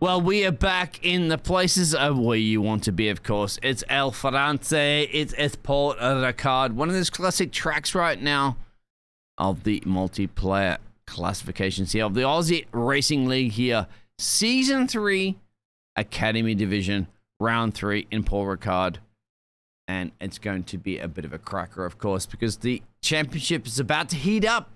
Well, we are back in the places of where you want to be, of course. It's El France, it's Port Ricard, one of those classic tracks right now of the multiplayer classifications here of the Aussie Racing League here. Season 3, Academy Division, Round 3 in Port Ricard. And it's going to be a bit of a cracker, of course, because the championship is about to heat up.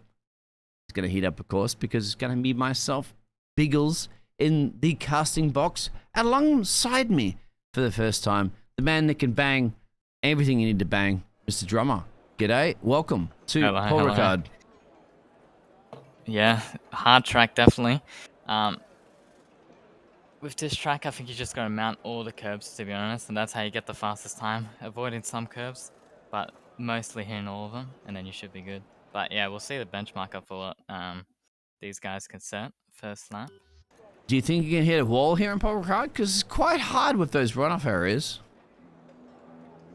It's going to heat up, of course, because it's going to be myself, Biggles, in the casting box alongside me for the first time. The man that can bang everything you need to bang, Mr. Drummer. G'day, welcome to Port Ricard. Yeah, hard track, definitely. With this track, I think you just got to mount all the curbs, to be honest, and that's how you get the fastest time, avoiding some curbs, but mostly hitting all of them, and then you should be good. But yeah, we'll see the benchmark up for what these guys can set first lap. Do you think you can hit a wall here in Port Ricard? Because it's quite hard with those runoff areas.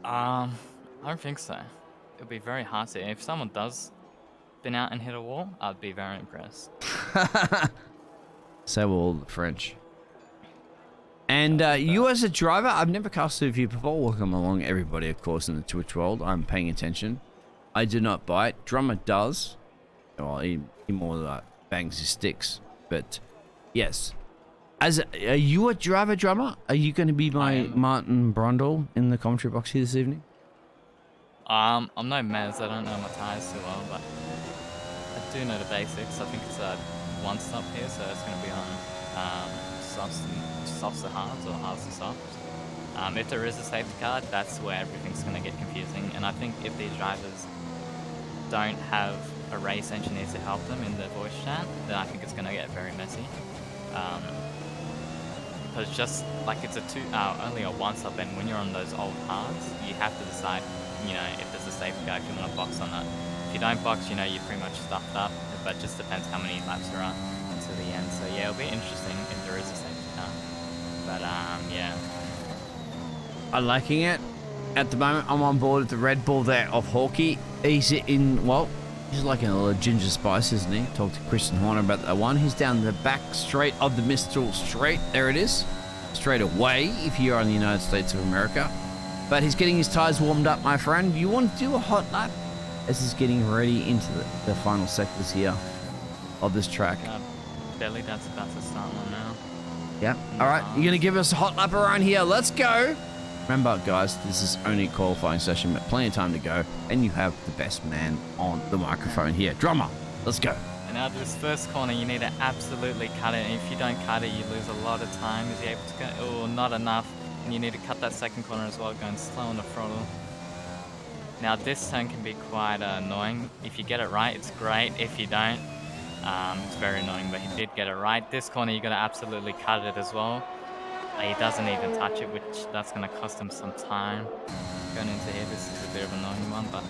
I don't think so. It'll be very hard to. If someone does spin out and hit a wall, I'd be very impressed. So will all the French. And you as a driver, I've never casted with you before. Welcome along, everybody, of course, in the Twitch world. I'm paying attention. I do not bite. Drummer does. Well, he more bangs his sticks. But yes. Are you a driver, Drummer? Are you going to be my Martin Brundle in the commentary box here this evening? I'm no Mez. I don't know my tires too well, but I do know the basics. I think it's a one stop here, so it's going to be on softs to hards or hards to softs. If there is a safety car, that's where everything's going to get confusing. And I think if these drivers don't have a race engineer to help them in the voice chat, then I think it's going to get very messy. Because just like it's only a one stop, and when you're on those old hards, you have to decide, if there's a safety car, if you want to box on that. If you don't box, you're pretty much stuffed up, but it just depends how many laps you're on until the end. So yeah, it'll be interesting if there is a safety car. But yeah. I'm liking it. At the moment, I'm on board with the Red Bull there of Hawkeye. He's he's like a little ginger spice, isn't he? Talked to Christian Horner about that one. He's down the back straight of the Mistral Straight. There it is. Straight away, if you're in the United States of America. But he's getting his tires warmed up, my friend. You want to do a hot lap as he's getting ready into the final sectors here of this track. Belly, that's about to start one now. Yeah. All right. You're going to give us a hot lap around here. Let's go. Remember, guys, this is only a qualifying session, but plenty of time to go. And you have the best man on the microphone here. Drummer, let's go. And now this first corner, you need to absolutely cut it. And if you don't cut it, you lose a lot of time. Is he able to go? Oh, not enough. And you need to cut that second corner as well, going slow on the throttle. Now, this turn can be quite annoying. If you get it right, it's great. If you don't, it's very annoying, but he did get it right. This corner, you're going to absolutely cut it as well. He doesn't even touch it, which that's going to cost him some time. Going into here, this is a bit of an annoying one, but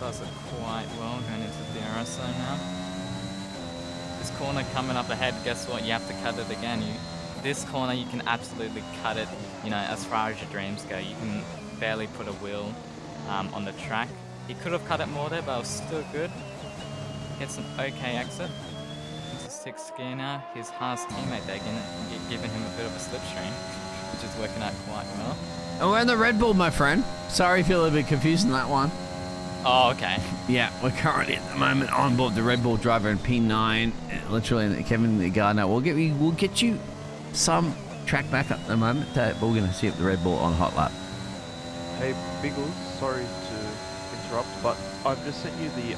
does it quite well going into the RSO now. This corner coming up ahead, guess what? You have to cut it again. This corner, you can absolutely cut it, as far as your dreams go. You can barely put a wheel on the track. He could have cut it more there, but it was still good. Gets an okay exit. Into 6th gear now. His Haas teammate there giving him a bit of a slipstream, which is working out quite well. And we're in the Red Bull, my friend. Sorry if you're a little bit confused in that one. Oh, okay. Yeah, we're currently at the moment on board the Red Bull driver in P9, literally Kevin the Gardner. We'll get you some track back up at the moment, but we're going to see if the Red Bull on hot lap. Hey, Biggles, sorry to interrupt, but I've just sent you the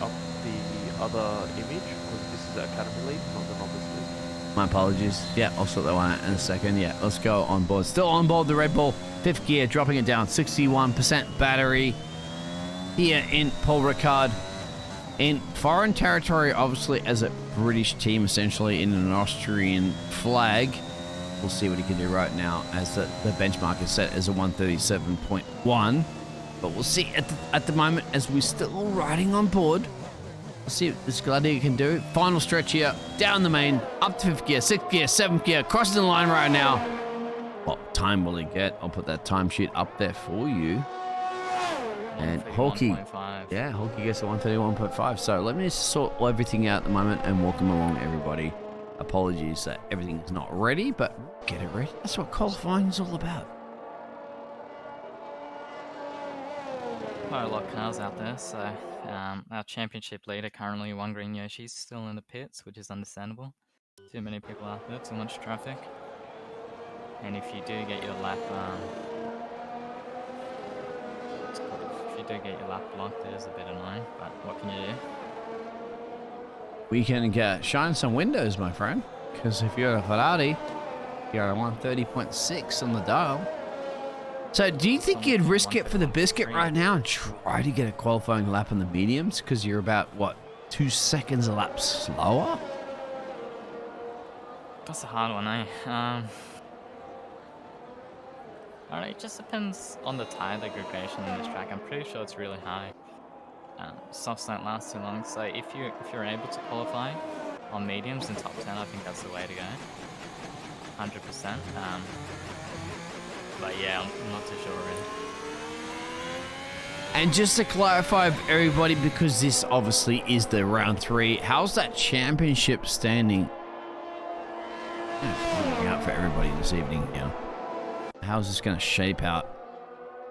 other image because this is the Academy League, not the Novice League. My apologies. Yeah, I'll sort that one out in a second. Yeah, let's go on board. Still on board the Red Bull, 5th gear, dropping it down, 61% battery here in Port Ricard. In foreign territory, obviously, as a British team, essentially in an Austrian flag. We'll see what he can do right now as the benchmark is set as a 137.1. But we'll see at the moment as we're still riding on board. We'll see what this Gladiator can do. Final stretch here, down the main, up to 5th gear, 6th gear, 7th gear, crossing the line right now. What time will he get? I'll put that time sheet up there for you. And Hawkeye, yeah, Hawkeye gets a 131.5. So let me just sort everything out at the moment and welcome along everybody Apologies that everything's not ready, but get it ready. That's what qualifying is all about. Quite a lot of cars out there, so our championship leader currently, One Green Yoshi's still in the pits, which is understandable. Too many people out there, too much traffic. And if you do get your lap, if you do get your lap blocked, it is a bit annoying, but what can you do? We can shine some windows, my friend, because if you're a Ferrari, you're at 130.6 on the dial. So do you think you'd risk it for the biscuit right now and try to get a qualifying lap on the mediums? Because you're about, what, 2 seconds a lap slower? That's a hard one, eh? Alright, it just depends on the tire degradation in this track. I'm pretty sure it's really high. Softs don't last too long, so if you're able to qualify on mediums and top 10, I think that's the way to go. 100%. But yeah, I'm not too sure really. And just to clarify for everybody, because this obviously is the round 3, how's that championship standing? Out for everybody this evening here. How's this going to shape out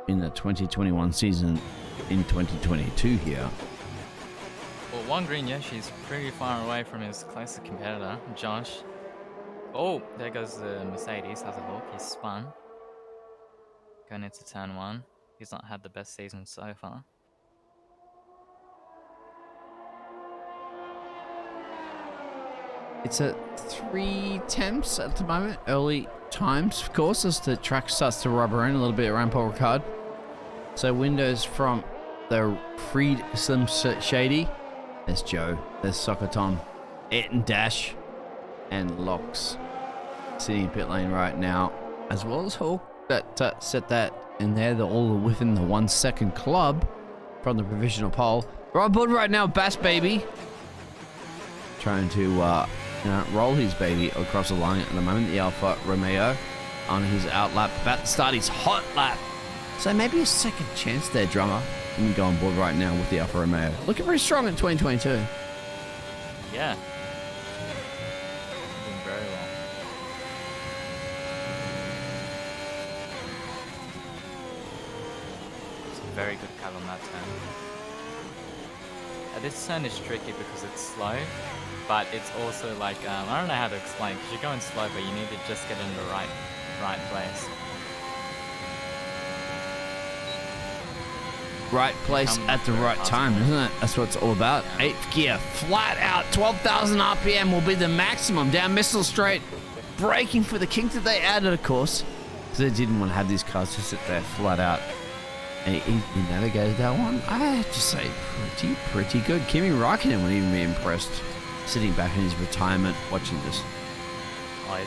in the 2021 season in 2022 here? Well, One Green Yoshi's pretty far away from his closest competitor, Josh. Oh, there goes the Mercedes, has a hook, he's spun. Going into turn 1. He's not had the best season so far. It's at 3 temps at the moment. Early times, of course, as the track starts to rubber in a little bit around Paul Ricard. So windows from the Freed Slim Shady. There's Joe. There's Soccer Tom. It and Dash. And Locks sitting in pit lane right now. As well as Hawk that set that in there. They're all within the 1 second club from the provisional pole. We're on board right now, Bass Baby. Trying to roll his baby across the line at the moment. The Alfa Romeo on his out lap, about to start his hot lap. So maybe a second chance there, drummer. You can go on board right now with the Alfa Romeo. Looking pretty strong in 2022. Yeah. Doing very well. It's a very good cut on that turn. This turn is tricky because it's slow, but it's also like, I don't know how to explain, because you're going slow, but you need to just get in the right place. Right place at the right time, isn't it? That's what it's all about. 8th gear, flat out, 12,000 RPM will be the maximum down Missile Straight. Braking for the kink that they added, of course, because they didn't want to have these cars to sit there flat out. And he navigated that one, I have to say, pretty good. Kimi Raikkonen would even be impressed, sitting back in his retirement, watching this. Oh,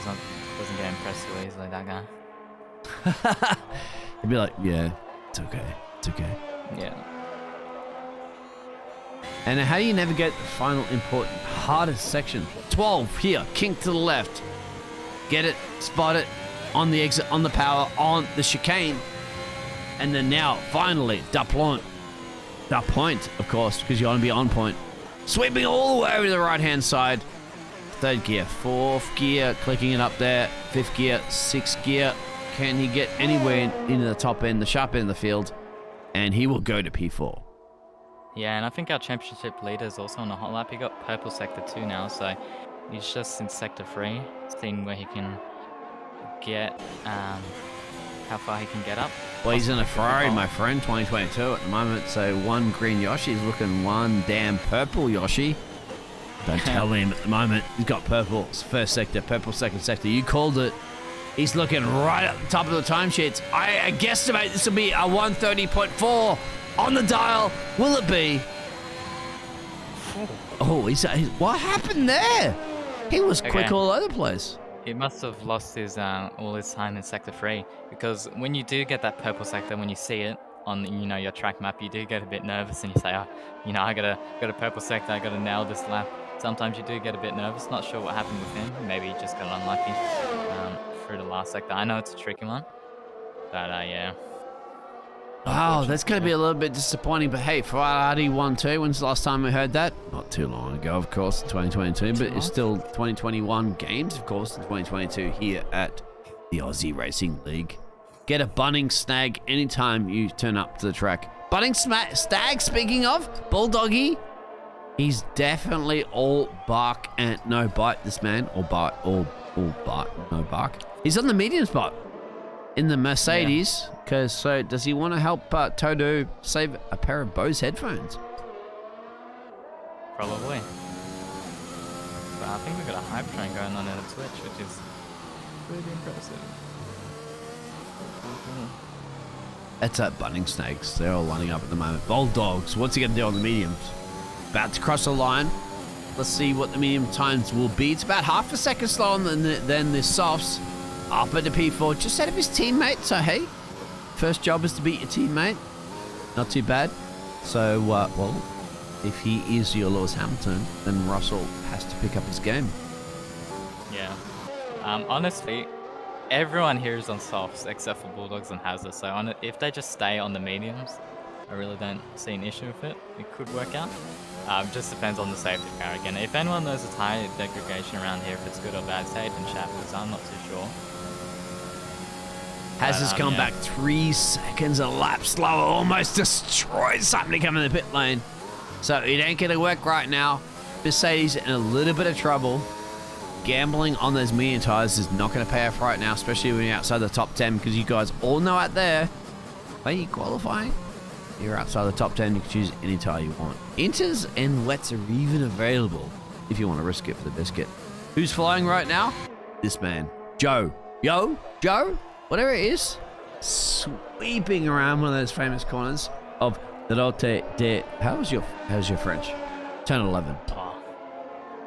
doesn't get impressed too easily, that guy. He'd be like, yeah, it's okay. Yeah. And how do you navigate the final important, hardest section? 12 here, kink to the left. Get it, spot it, on the exit, on the power, on the chicane. And then now, finally, da point, of course, because you want to be on point. Sweeping all the way over to the right-hand side. 3rd gear, 4th gear, clicking it up there. 5th gear, 6th gear. Can he get anywhere into the top end, the sharp end of the field? And he will go to P4. Yeah, and I think our championship leader is also on a hot lap. He got purple sector 2 now, so he's just in sector 3, seeing where he can get, how far he can get up. Well, he's in a Ferrari, my friend, 2022 at the moment. So One Green Yoshi's looking one damn purple Yoshi. Don't tell him at the moment. He's got purple first sector, purple second sector. You called it. He's looking right at the top of the timesheets. I guesstimate this will be a 130.4 on the dial. Will it be? Oh, what happened there? He was quick all over the place. He must have lost his all his time in sector 3, because when you do get that purple sector, when you see it on your track map, you do get a bit nervous and you say, I got a purple sector, I got to nail this lap. Sometimes you do get a bit nervous. Not sure what happened with him. Maybe he just got unlucky through the last sector. I know it's a tricky one, but yeah. Wow, that's going to be a little bit disappointing. But hey, Ferrari 1-2. When's the last time we heard that? Not too long ago, of course, 2022. But it's still 2021 games, of course, in 2022 here at the Aussie Racing League. Get a Bunning Snag anytime you turn up to the track. Bunning Stag, speaking of, Bulldoggy. He's definitely all bark and no bite, this man. All bark, no bark. He's on the medium spot in the Mercedes. Because so does he want to help Toto save a pair of Bose headphones? Probably. But I think we've got a hype train going on in the Twitch, which is pretty impressive. That's Bunning Snakes. They're all lining up at the moment. Bulldogs. What's he going to do on the mediums? About to cross the line. Let's see what the medium times will be. It's about half a second slower than the softs. Up at the P4, just ahead of his teammate. So hey, first job is to beat your teammate. Not too bad. So well, if he is your Lewis Hamilton, then Russell has to pick up his game. Yeah. Honestly, everyone here is on softs except for Bulldogs and Hazard. So if they just stay on the mediums, I really don't see an issue with it. It could work out. Just depends on the safety car again. If anyone knows the tire degradation around here, if it's good or bad, say it in chat because I'm not too sure. Hazard's come back 3 seconds a lap slower, almost destroyed something coming in the pit lane. So it ain't gonna work right now. Mercedes in a little bit of trouble. Gambling on those medium tires is not gonna pay off right now, especially when you're outside the top 10, because you guys all know out there, when you qualifying, you're outside the top 10, you can choose any tire you want. Inters and wets are even available if you want to risk it for the biscuit. Who's flying right now? This man, Joe. Joe? Whatever it is, sweeping around one of those famous corners of the Route de... How's your French? Turn 11. Oh,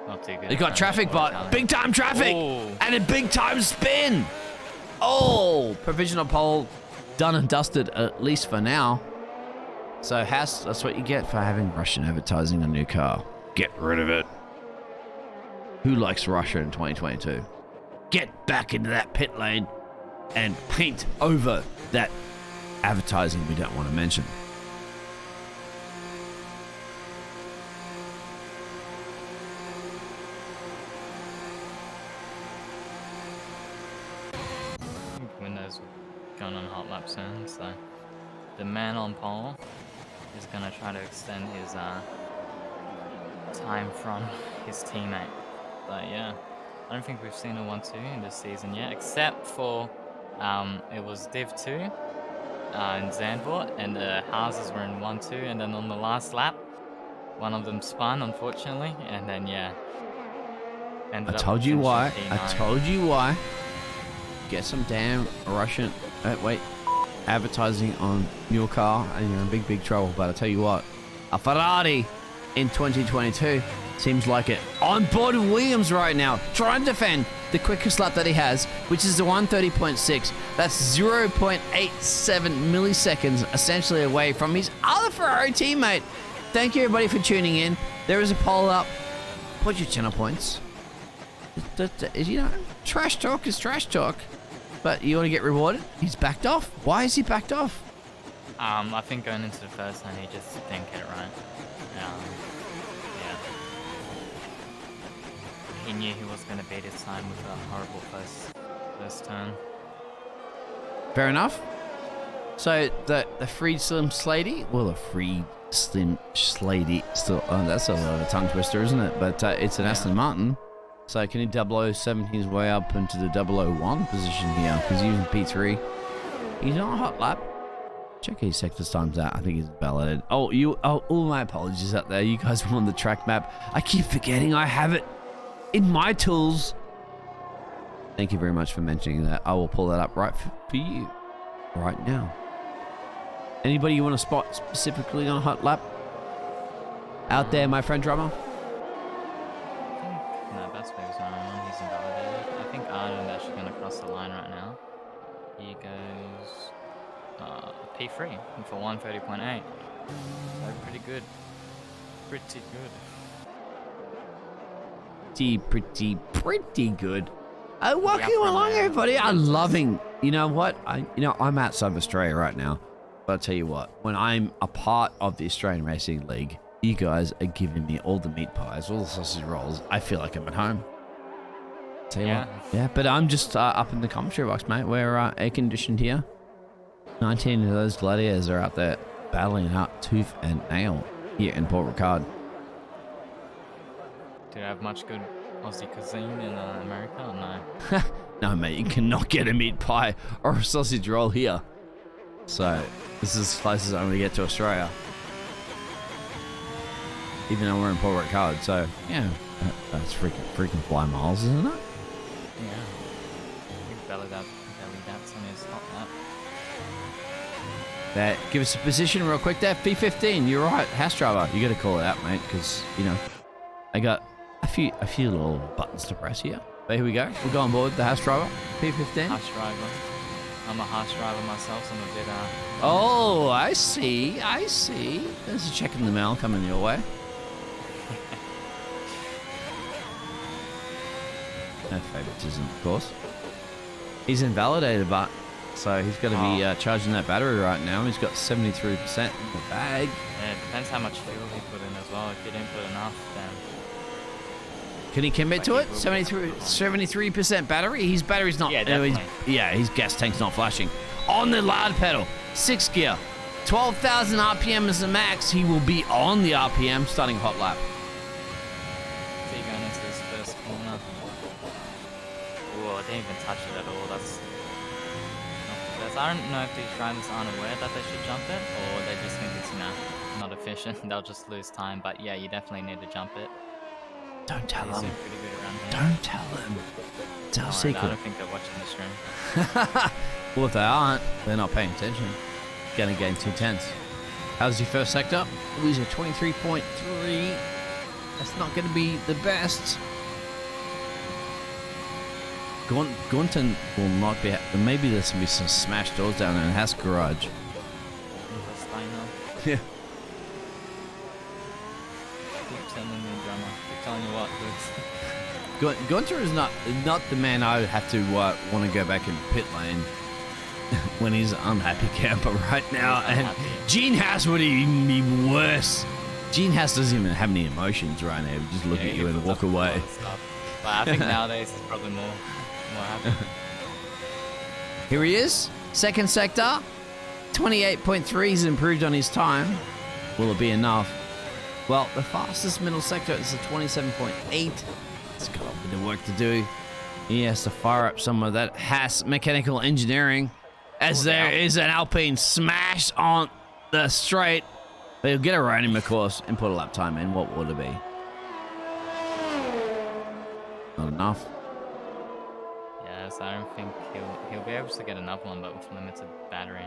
not too good. They got traffic, but big time traffic and a big time spin. Oh, provisional pole done and dusted, at least for now. So that's what you get for having Russian advertising on your car. Get rid of it. Who likes Russia in 2022? Get back into that pit lane and paint over that advertising we don't want to mention. Windows going on hot lap soon, so the man on pole is going to try to extend his time from his teammate. But yeah, I don't think we've seen a 1-2 in this season yet, except for it was Div 2 in Zandvoort, and the houses were in 1-2, and then on the last lap, one of them spun, unfortunately, and then yeah. I told you why. Get some damn Russian advertising on your car and you're in big trouble. But I tell you what, a Ferrari in 2022 seems like it. On board with Williams right now, trying to defend the quickest lap that he has, which is the 1:30.6. That's 0.87 milliseconds essentially away from his other Ferrari teammate. Thank you everybody for tuning in. There is a poll up. Put your channel points. You know, trash talk is trash talk. But you want to get rewarded? He's backed off. Why is he backed off? I think going into the first time, he just didn't get it right. Yeah. He knew he was going to beat his time with a horrible first turn. Fair enough. So the free slim Slady, well, the free slim Slady still. Oh, that's a lot of a tongue twister, isn't it? But it's an Aston Martin. So can he 007 his way up into the 001 position here? Because he's using P3. He's on a hot lap. Check his sector times out. I think he's validated. Oh, all my apologies out there. You guys were on the track map. I keep forgetting I have it in my tools. Thank you very much for mentioning that. I will pull that up right for you right now. Anybody you want to spot specifically on a hot lap? Out there, my friend drummer? No, Bassbabe's not on. He's invalidated. I think Arnold is actually going to cross the line right now. He goes P3 for 1:30.8. So pretty good. Pretty good. Pretty good. Welcome along, everybody. I'm loving. You know what? I'm outside of Australia right now. But I'll tell you what, when I'm a part of the Australian Racing League, you guys are giving me all the meat pies, all the sausage rolls. I feel like I'm at home. Tell you what. Yeah, but I'm just up in the commentary box, mate. We're air conditioned here. 19 of those gladiators are out there battling it out tooth and nail here in Port Ricard. Do you have much good Aussie cuisine in America or no? No, mate, you cannot get a meat pie or a sausage roll here. So, this is as close as I'm going to get to Australia. Even though we're in Port Ricard, so, yeah, that's freaking fly miles, isn't it? Yeah. Big belly that's on his hot lap. That, give us a position real quick there. P15, you're right, house driver. You got to call it out, mate, because, you know, I got a few little buttons to press here. But here we go. We'll go on board the house driver, P15. House driver. I'm a house driver myself, so I'm a bit, Oh, I see. There's a check in the mail coming your way. No favoritism, of course. He's invalidated, but so he's got to be charging that battery right now. He's got 73% in the bag. Yeah, it depends how much fuel he put in as well. If he didn't put enough, then... Can he commit to it? 73% battery? His battery's not... Yeah, definitely. His gas tank's not flashing. On the lard pedal, 6 gear. 12,000 RPM is the max. He will be on the RPM starting hot lap. So you're going into this first corner. Whoa, I didn't even touch it at all. That's not the best. I don't know if these drivers aren't aware that they should jump it, or they just think it's, you know, not efficient. They'll just lose time. But yeah, you definitely need to jump it. Don't tell He's them. doing pretty good around here. Don't tell them. It's our secret. I don't think they're watching the stream. Well, if they aren't, they're not paying attention. Gonna gain 2/10. How's your first sector? Oh, he's a 23.3. That's not gonna be the best. Gunton will not be. Maybe there's gonna be some smashed doors down there in the house garage. Yeah. Keep telling me, drummer. Keep telling you what, dudes. Gunter is not the man I would have to want to go back in pit lane when he's an unhappy camper right now. And Gene House would even be worse. Gene House doesn't even have any emotions right now. He would just look at you and walk away. But I think nowadays he's probably more happy. Here he is, second sector. 28.3. He's improved on his time. Will it be enough? Well, the fastest middle sector is a 27.8. It's got a bit of work to do. He has to fire up some of that Haas mechanical engineering, as there is an Alpine smash on the straight. They'll get around him, of course, and put a lap time in. What would it be? Not enough. Yes, I don't think he'll be able to get another one, but with limited battery.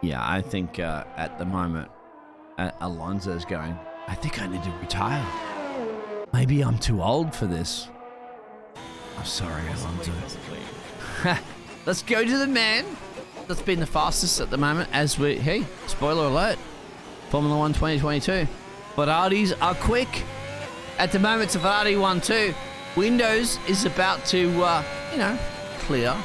Yeah, I think at the moment, Alonso's going, I think I need to retire. Maybe I'm too old for this. I'm sorry, Alonso. Let's go to the man that's been the fastest at the moment as we... Hey, spoiler alert. Formula 1 2022. Ferraris are quick. At the moment, it's a Ferrari 1-2. Windows is about to, clear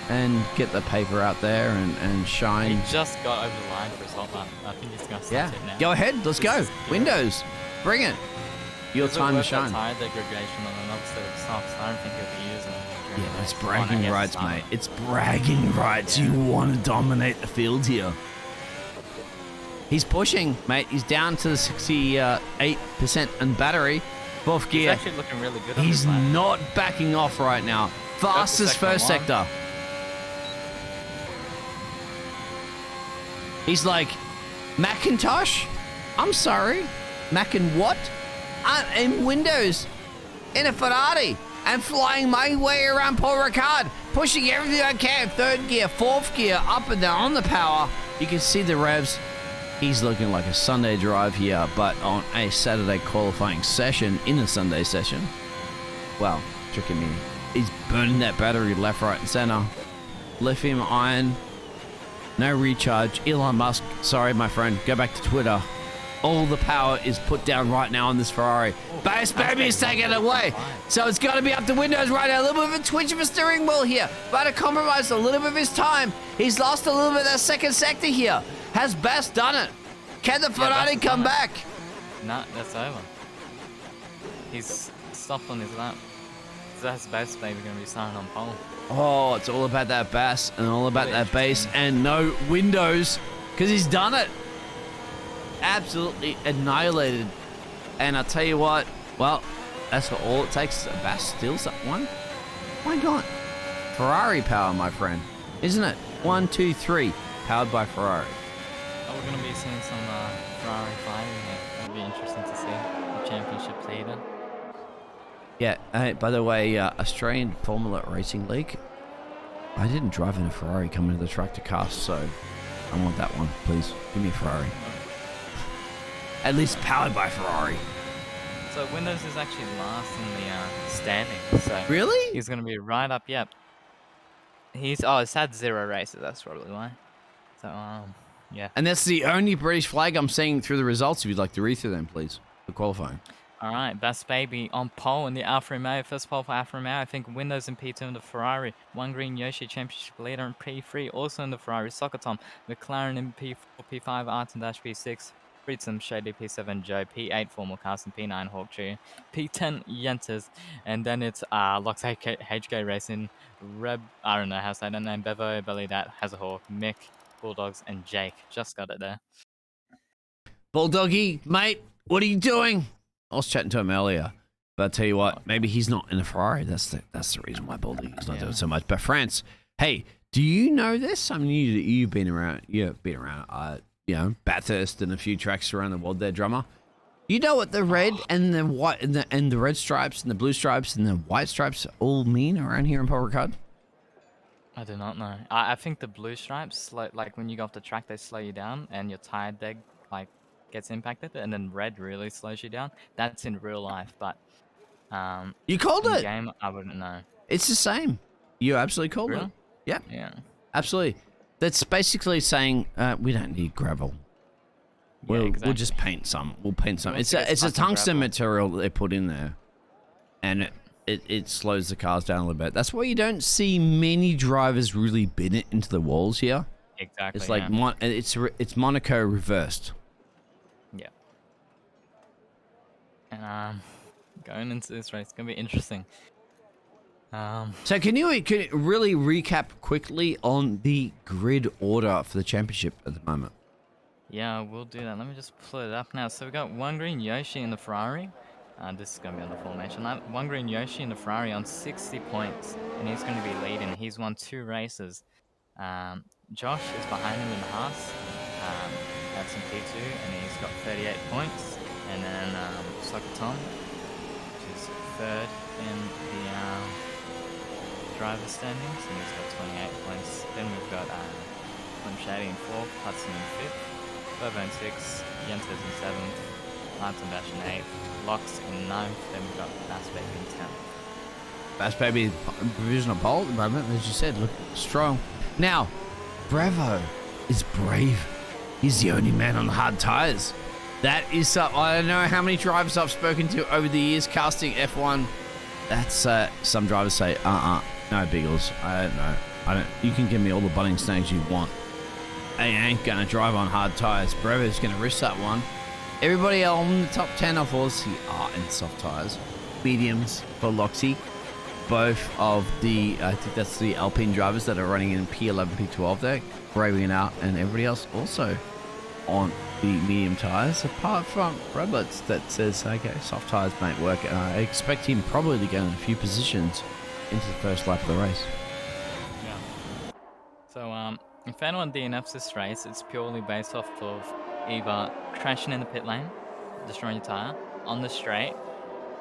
and get the paper out there and shine. He just got over the line for his hot lap. I think he's going to start it now. Go ahead. Let's go. Windows. Bring it. Your time to shine. Tire degradation on another set of softs. I don't think he'll be using it. Yeah, that's bragging rights, mate. It's bragging rights. Yeah. You want to dominate the field here. He's pushing, mate. He's down to the 68% in battery. Fourth gear. He's actually looking really good. He's not backing off right now. Fastest first sector. He's like, Macintosh? I'm sorry. Mac and what? I'm in Windows. In a Ferrari. And flying my way around Port Ricard. Pushing everything I can. Third gear, fourth gear, up and down on the power. You can see the revs. He's looking like a Sunday drive here, but on a Saturday qualifying session, in a Sunday session. Well, tricking me. He's burning that battery left, right, and center. Lithium ion. No recharge. Elon Musk, sorry, my friend. Go back to Twitter. all the power is put down right now on this Ferrari. Bass Baby is taking it away. So it's got to be up to Windows right now. A little bit of a twitch of a steering wheel here. But to compromise a little bit of his time. He's lost a little bit of that second sector here. Has Bass done it? Can the Ferrari come back? No, that's over. He's stopped on his lap. So that's Bass Baby going to be starting on pole. Oh, it's all about that Bass and all about that base and no Windows because he's done it. Absolutely annihilated. And I'll tell you what, well, that's what all it takes. Bass steals that one. Why not? Ferrari power, my friend, isn't it? 1, 2, 3, powered by Ferrari. Oh, we're going to be seeing some Ferrari fighting here. That'll be interesting to see. The championship leader. Yeah, by the way, Australian Formula Racing League, I didn't drive in a Ferrari coming to the track to cast, so I want that one, please. Give me a Ferrari. At least powered by Ferrari. So Windows is actually last in the standings. So Really? he's going to be right up, yep. It's had 0 races, that's probably why. So, yeah. And that's the only British flag I'm seeing through the results, if you'd like to read through them, please, for qualifying. All right, Bass Baby on pole in the Alfa Romeo. First pole for Alfa Romeo. I think Windows in P2 in the Ferrari. One Green Yoshi championship leader in P3, also in the Ferrari. Soccer Tom, McLaren in P4, P5, Arton-P6. Fritzen, Shady P7, Joe, P8, Formal Carson, P9, Hawk Jr., P10, Yentes, and then it's Locks HK Racing, Reb, I don't know how to say that name, Bevo, Belly Dat, Has a Hawk, Mick, Bulldogs, and Jake. Just got it there. Bulldoggy, mate, what are you doing? I was chatting to him earlier, but I'll tell you what, maybe he's not in a Ferrari. That's the reason why Bulldoggy's not doing so much. But France, hey, do you know this? I mean, you've been around, you know, Bathurst and a few tracks around the world there, drummer. You know what the red and the white and the red stripes and the blue stripes and the white stripes all mean around here in Paul Ricard? I do not know. I think the blue stripes, like when you go off the track, they slow you down and your tire deg gets impacted, and then red really slows you down. That's in real life, but you called in it. Game, I wouldn't know. It's the same. You absolutely called Really? it. Yeah. Yeah. Absolutely. That's basically saying we don't need gravel. We'll just paint some. We'll paint some. It's a tungsten material that they put in there, and it slows the cars down a little bit. That's why you don't see many drivers really bin it into the walls here. Exactly. It's like it's Monaco reversed. Yeah. And going into this race, it's gonna be interesting. So can you really recap quickly on the grid order for the championship at the moment? Yeah, we'll do that. Let me just pull it up now. So we got One Green Yoshi in the Ferrari. This is going to be on the formation lap. One Green Yoshi in the Ferrari on 60 points, and he's going to be leading. He's won 2 races. Josh is behind him in Haas. That's in P2, and he's got 38 points. And then Soccer Tom, which is 3rd in the driver standings, and he's got 28 points. Then we've got Slim Shady in 4th, Hudson in 5th. Bobo in 6th, Yentes in 7th, Arton Dash in 8th, Locks in 9th, then we've got Bass Baby in 10th. Bass Baby provisional pole at the moment, as you said, look strong. Now, Bravo is brave. He's the only man on the hard tyres. That is, I don't know how many drivers I've spoken to over the years casting F1. That's, some drivers say, no, Biggles, I don't know. You can give me all the butting snags you want. I ain't gonna drive on hard tyres. Brevo's gonna risk that one. Everybody on the top 10 of obviously are in soft tyres. Mediums for Loxy. Both of the, I think that's the Alpine drivers that are running in P11, P12 there, braving it out, and everybody else also on the medium tyres, apart from Roberts that says, okay, soft tyres might work, and I expect him probably to get in a few positions into the first lap of the race. Yeah. So, if anyone DNFs this race, it's purely based off of either crashing in the pit lane, destroying your tyre, on the straight,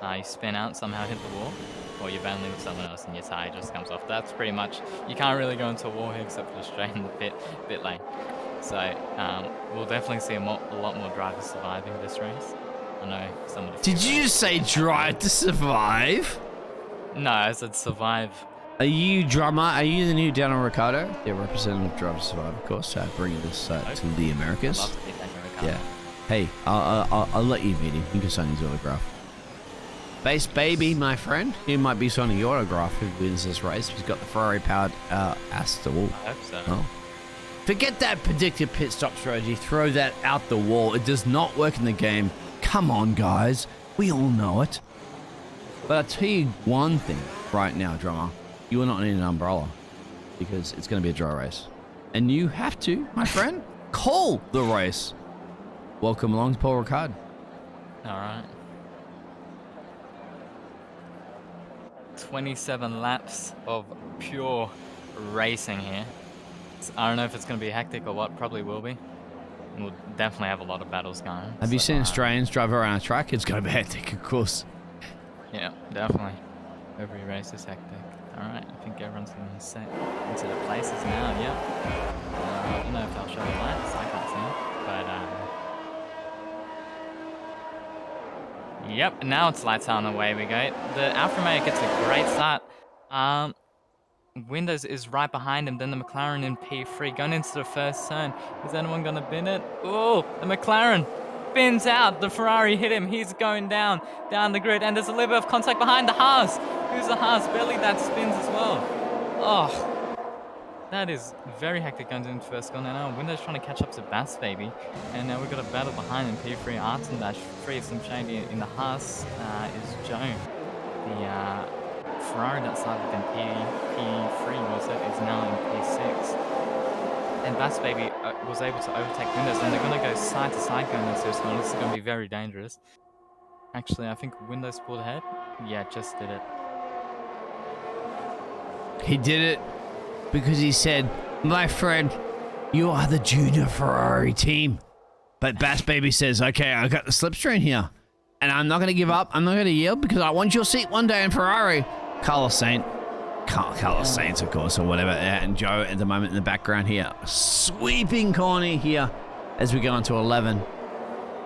you spin out, somehow hit the wall, or you're battling with someone else and your tyre just comes off. That's pretty much, you can't really go into a wall here except for straight in the pit lane. So we'll definitely see a lot more drivers surviving this race. I know some of the... Did you just say drive to survive? No, I said survive. Are you drummer? Are you the new Daniel Ricciardo? Yeah, representative driver to survive, of course, bringing this to the Americas. Love to be Daniel Ricciardo. Yeah. Hey, I'll let you meet him. You can sign his autograph. Base Baby, my friend, he might be signing your autograph who wins this race. He's got the Ferrari-powered Aston. I hope so. Oh. Forget that predictive pit stop strategy. Throw that out the wall. It does not work in the game. Come on, guys. We all know it. But I'll tell you one thing right now, drummer. You will not need an umbrella because it's going to be a dry race. And you have to, my friend, call the race. Welcome along to Paul Ricard. All right. 27 laps of pure racing here. I don't know if it's going to be hectic or what. Probably will be. We'll definitely have a lot of battles going. Have you seen Australians drive around a track? It's going to be hectic, of course. Yeah, definitely. Every race is hectic. Alright, I think everyone's going to set into their places now, yep. I don't know if they'll show the lights, I can't see. But, yep, now it's lights out and away we go. The Alfa Romeo gets a great start. Windows is right behind him, then the McLaren in P3 going into the first turn. Is anyone going to bin it? Oh, the McLaren spins out. The Ferrari hit him. He's going down the grid, and there's a little bit of contact behind the Haas. Who's the Haas? Belly that spins as well. Oh, that is very hectic going into first corner. Now Windows trying to catch up to Bass Baby, and now we've got a battle behind him. P3 Arts and Dash, free of some shady in the Haas is Joe. The Ferrari that started in P3 was it, is now in P6. And Bass Baby was able to overtake Windows, and they're going to go side to side going into this one. This is going to be very dangerous. Actually, I think Windows pulled ahead. Yeah, just did it. He did it because he said, my friend, you are the junior Ferrari team. But Bass Baby says, okay, I got the slipstream here. And I'm not going to give up. I'm not going to yield because I want your seat one day in Ferrari. Carlos Sainz, of course, or whatever. And Joe at the moment in the background here. Sweeping corner here as we go on to 11.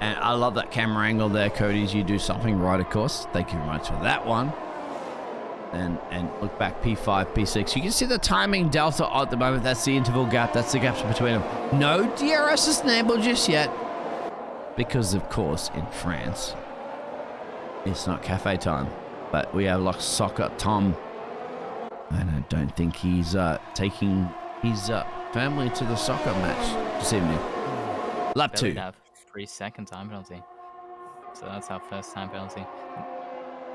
And I love that camera angle there, Cody's. You do something right, of course. Thank you very much for that one. And look back, P5, P6. You can see the timing delta at the moment. That's the interval gap. That's the gaps between them. No DRS is enabled just yet. Because, of course, in France, it's not cafe time. But we have like soccer Tom. And I don't think he's taking his family to the soccer match this evening. Lap 2. Have 3-second time penalty. So that's our first time penalty.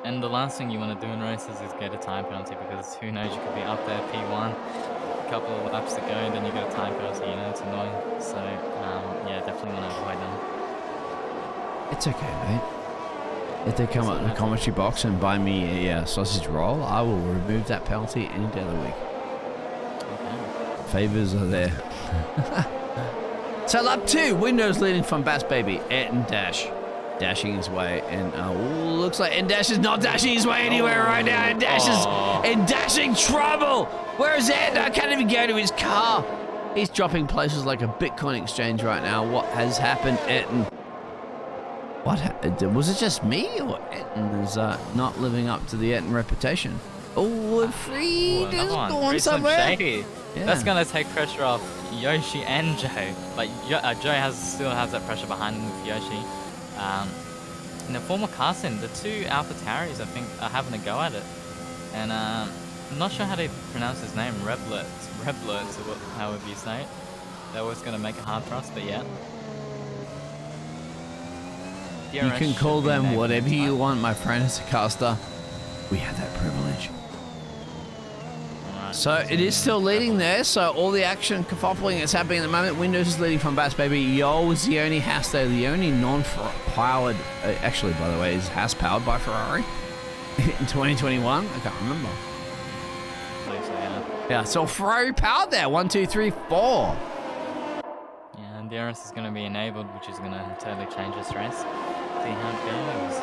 And the last thing you want to do in races is get a time penalty, because who knows, you could be up there P1, a couple of laps to go, and then you get a time penalty, you know, it's annoying. So, yeah, definitely want to avoid them. It's okay, mate. If they come up in the commentary box and buy me a sausage roll, I will remove that penalty any day of the week. Okay. Favors are there. So lap 2, Windows leading from Bass Baby, Ayrton Dash. Dashing his way, and looks like Dash is not dashing his way anywhere right now. Dash is in dashing trouble. Where is Ayrton? I can't even go to his car. He's dropping places like a Bitcoin exchange right now. What has happened, Ayrton? Was it just me, or Ayrton is not living up to the Ayrton reputation? Oh, Freed is going somewhere. Yeah. That's gonna take pressure off Yoshi and Joe. Like Joe still has that pressure behind him with Yoshi. In the former casting, the two Alpha Tauris, I think, are having a go at it. And I'm not sure how to pronounce his name, Reblet, or however you say it. That was going to make it hard for us, but yeah. You can call them whatever you want, my friend, as a caster. We have that privilege. So it is still leading there, so all the action kerfuffling that's happening at the moment. Windows is leading from Bass Baby. Yo is the only Haas there, the only non-powered, actually, by the way, is Haas powered by Ferrari in 2021? I can't remember. I believe so, yeah. Yeah, so Ferrari powered there, 1, 2, 3, 4. Yeah, and DRS is going to be enabled, which is going to totally change this race. See how it goes.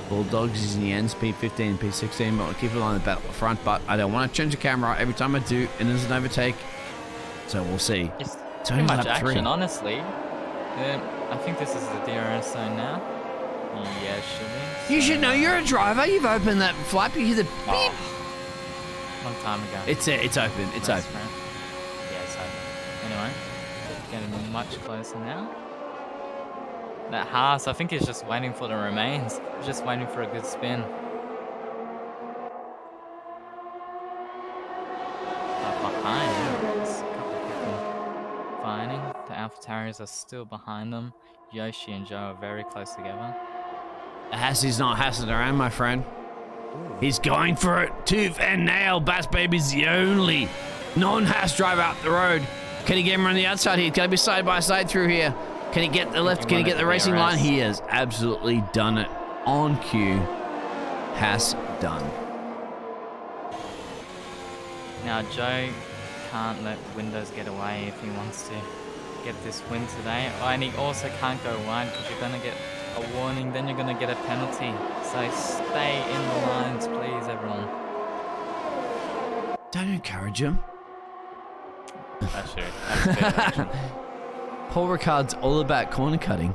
Bulldogs is in the end, P15, P16, but we'll keep it on the battle front, but I don't want to change the camera every time I do, and there's an overtake, so we'll see. It's only too much lap 3. action, honestly. I think this is the DRS zone now. Yeah, should be. You should know, you're a driver, you've opened that flap, you hear the beep. Long time ago. It's open, it's open. Yeah, it's open. Anyway. much closer now. That Haas, I think he's just waiting for the remains. He's just waiting for a good spin. Behind him, there's a couple of people fighting. The AlphaTaurians are still behind them. Yoshi and Joe are very close together. The Hassie's not hassling around, my friend. He's going for it, tooth and nail. Bass Baby's the only non-Hass driver up the road. Can he get him on the outside here? Can he be side by side through here? Can he get the left? Can he get the racing line? He has absolutely done it on cue. Hass done. Now Joe can't let Windows get away if he wants to get this win today. Oh, and he also can't go wide because you're going to get a warning, then you're going to get a penalty. So stay in the lines, please, everyone. Don't encourage him. That's true. That's true. Paul Ricard's all about corner cutting.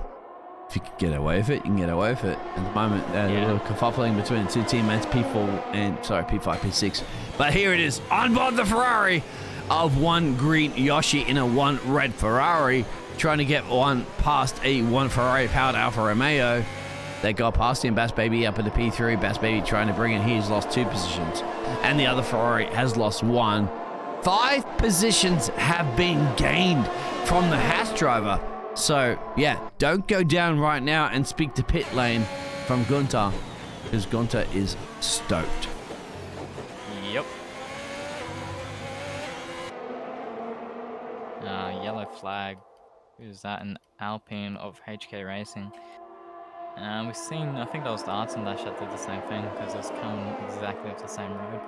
If you can get away with it, you can get away with it. At the moment, a little kerfuffling between the two teammates, P5, P6. But here it is, on board the Ferrari of one green Yoshi in a one red Ferrari, trying to get one past a one Ferrari-powered Alfa Romeo. They got past him, Bass Baby up at the P3. Bass Baby trying to bring it. He's lost 2 positions. And the other Ferrari has lost 1. 5 positions have been gained from the Haas driver. So, yeah, don't go down right now and speak to pit lane from Gunter, because Gunter is stoked. Yep. Yellow flag. Who's that? An Alpine of HK Racing. We've seen, I think that was the Arton Dash that did the same thing, because it was coming exactly off the same road.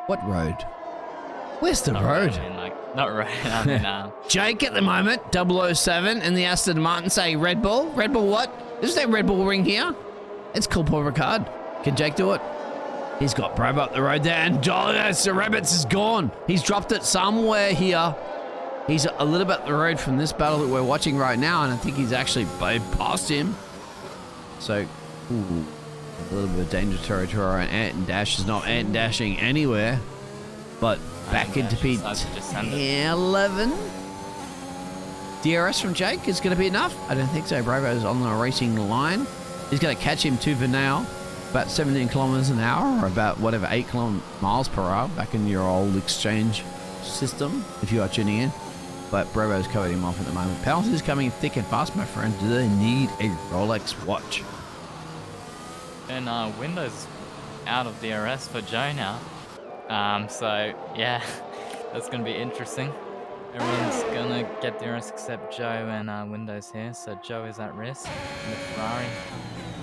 What road? Where's the road? Not road, I mean, Jake at the moment, 007, and the Aston Martin say Red Bull. Red Bull what? Is there a Red Bull ring here? It's called Paul Ricard. Can Jake do it? He's got Brab up the road there, and Sir Rabbits is gone. He's dropped it somewhere here. He's a little bit up the road from this battle that we're watching right now, and I think he's actually past him. So, a little bit of danger territory, and Ant and Dash is not Ant dashing anywhere, but back into P11. DRS from Jake is going to be enough? I don't think so. Bravo's on the racing line. He's going to catch him tooth and nail. About 17 kilometers an hour, or about whatever 8 miles per hour back in your old exchange system if you are tuning in. But Bravo's covered him off at the moment. Penalties coming thick and fast, my friend. Do they need a Rolex watch? And Windows out of DRS for Joe now. So yeah, that's gonna be interesting. Everyone's gonna get DRS except Joe and Windows here. So Joe is at risk. And the Ferrari.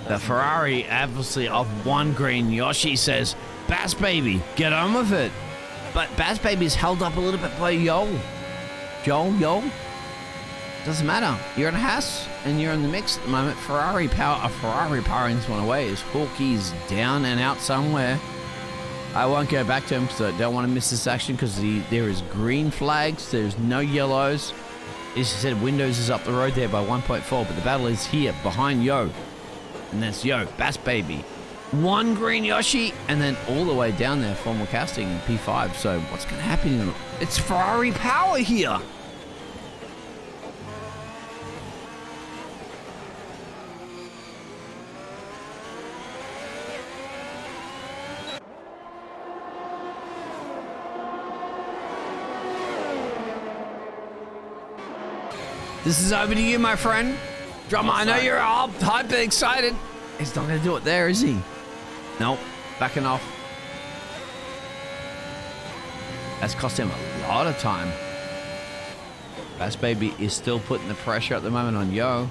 The Ferrari, obviously of one green. Yoshi says, Bass Baby, get on with it. But Bass Baby's held up a little bit by Yo. Yo. Doesn't matter. You're in a Haas and you're in the mix at the moment. Ferrari powering this one away. Is Hawkey's down and out somewhere. I won't go back to him because I don't want to miss this action because there is green flags. There's no yellows. As I said, Windows is up the road there by 1.4, but the battle is here behind Yo. And that's Yo, Bass Baby. One green Yoshi, and then all the way down there, Formal Casting in P5. So what's going to happen? It's Ferrari power here. This is over to you, my friend. Drummer, I know you're all hyper excited. He's not going to do it there, is he? Nope. Backing off. That's cost him a lot of time. Bass Baby is still putting the pressure at the moment on Yo.